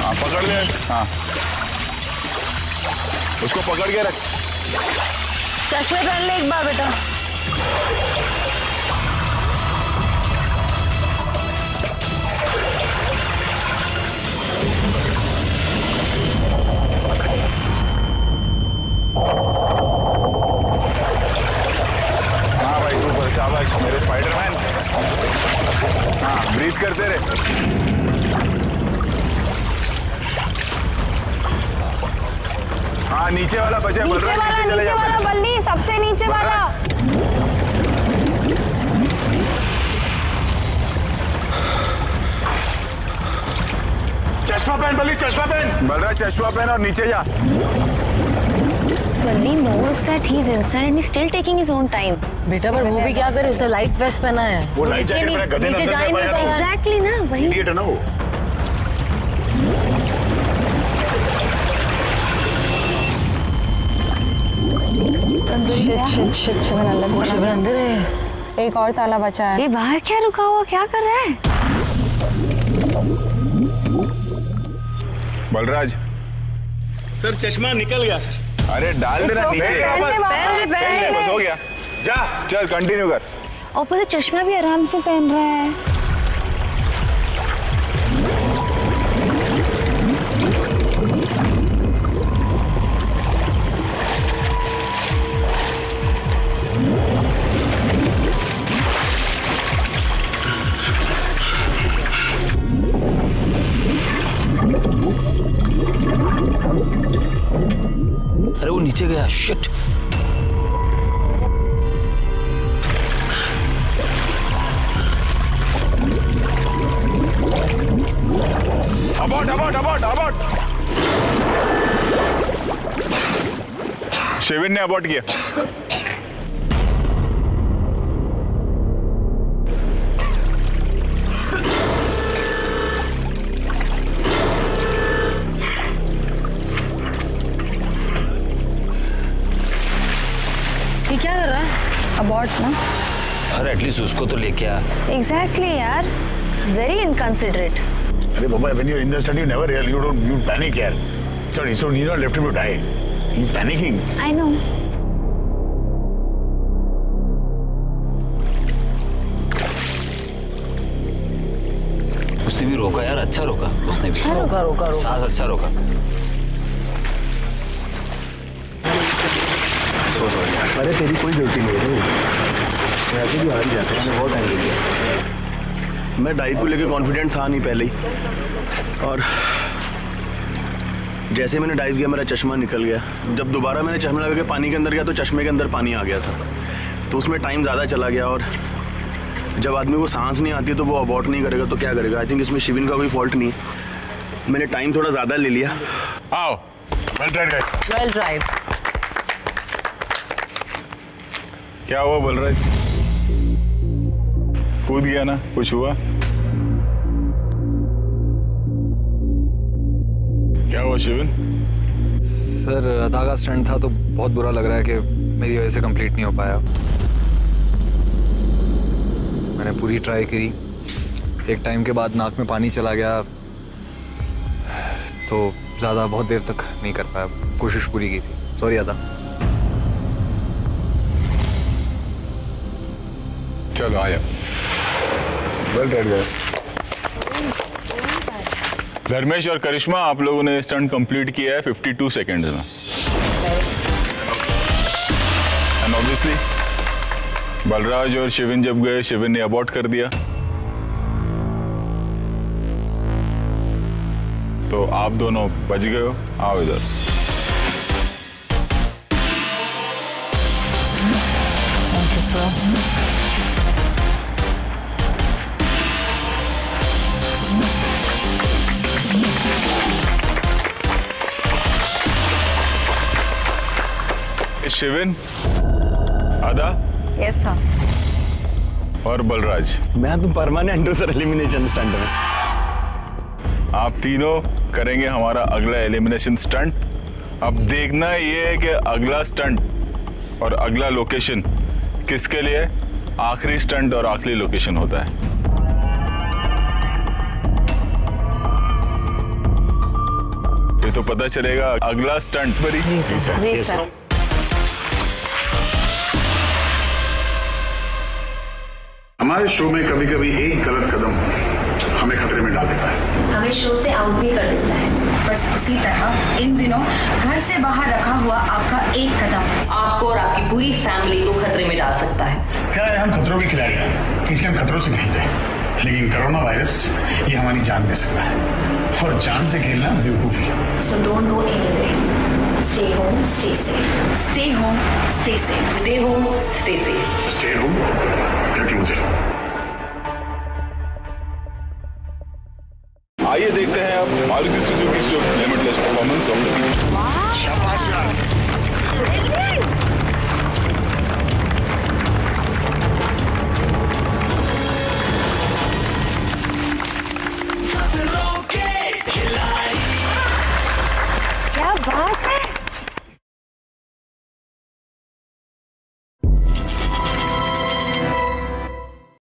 हाँ पकड़ ले, हाँ उसको पकड़ के रख। चश्मे पहन ले एक बार बेटा। इधर है। हाँ नीचे वाला बचा, नीचे वाला बल्ली, सबसे नीचे वाला। चश्मा पहन बल्ली, चश्मा पहन। बलराज चश्मा पहन और नीचे जा। Balli knows that he's inside and he's still taking his own time. बेटा पर वो भी क्या करे, उसने लाइट वेस्ट पहना है। वो लाइट जैकेट मेरा गधे नीचे अंदर जा ही नहीं नहीं पाएगा। Exactly ना, वही। इडियट है ना वो। शिट शिवन अंदर। शिविर अंदर है। एक और ताला बचा है। ये बाहर क्या रुका हुआ, क्या कर रहा है? बलराज सर चश्मा निकल गया सर। अरे डाल देना नीचे। बस हो गया, जा। चल कंटिन्यू कर। और पता चश्मा भी आराम से पहन रहा है। अरे वो नीचे गया, शिट। अबॉर्ट। शिविन ने अबॉर्ट किया। ये क्या कर रहा है? अबॉर्ट ना। अरे एटलीस्ट उसको तो लेके आ। Exactly यार, it's very inconsiderate. अरे बाबा, when you're in the study, you never really, you panic यार. Sorry, so you don't left him to die. He's panicking. I know. उसने भी रोका यार, अच्छा रोका उसने भी। अच्छा रोका। सांस अच्छा रोका। अरे तेरी कोई गलती नहीं है, वैसे भी हार ही जाते हैं, बहुत टाइम लग गया। मैं डाइव को लेकर कॉन्फिडेंट था नहीं पहले ही, और जैसे मैंने डाइव किया मेरा चश्मा निकल गया। जब दोबारा मैंने चश्मा लगा के पानी के अंदर गया तो चश्मे के अंदर पानी आ गया था, तो उसमें टाइम ज़्यादा चला गया। और जब आदमी को सांस नहीं आती तो वो अबॉर्ट नहीं करेगा तो क्या करेगा। आई थिंक इसमें शिविन का कोई फॉल्ट नहीं है, मैंने टाइम थोड़ा ज़्यादा ले लिया। आओ, well tried guys. Well tried. क्या हुआ बलराज? कूद गया ना, कुछ हुआ? क्या हुआ शिविन? सर आधा का स्टंट था तो बहुत बुरा लग रहा है कि मेरी वजह से कंप्लीट नहीं हो पाया। मैंने पूरी ट्राई करी, एक टाइम के बाद नाक में पानी चला गया तो ज़्यादा बहुत देर तक नहीं कर पाया। कोशिश पूरी की थी, सॉरी आदा। चलो आया। Well done guys. धर्मेश और करिश्मा, आप लोगों ने स्टंट कंप्लीट किया है 52 सेकेंड्स में। एंड ऑब्वियसली बलराज और शिविन जब गए, शिविन ने अबॉर्ट कर दिया, तो आप दोनों बच गए हो। आओ इधर। Thank you sir. शिविन, आदा यस सर। और बलराज, मैं तो परमानेंट हूँ सर एलिमिनेशन स्टंट में। आप तीनों करेंगे हमारा अगला एलिमिनेशन स्टंट। अब देखना ये है कि अगला स्टंट और अगला लोकेशन किसके लिए आखिरी स्टंट और आखिरी लोकेशन होता है। ये तो पता चलेगा अगला स्टंट पर ही। जी सर। ये सर। हमारे शो में कभी कभी एक गलत कदम हमें खतरे में डाल देता है, हमें शो से आउट भी कर देता है। बस उसी तरह इन दिनों घर से बाहर रखा हुआ आपका एक कदम आपको और आपकी पूरी फैमिली को खतरे में डाल सकता है। क्या है, हम खतरों के खिलाड़ी हैं, इसलिए हम खतरों से खेलते हैं। लेकिन कोरोना वायरस ये हमारी जान ले सकता है और जान से खेलना बेवकूफी है। So don't go anywhere. Stay home, stay safe. Stay home, stay safe. Stay home, stay safe. Stay home क्योंकि मुझे आइए देखते हैं अब Maruti Suzuki Swift limitless performance of the week. शाबाश यार।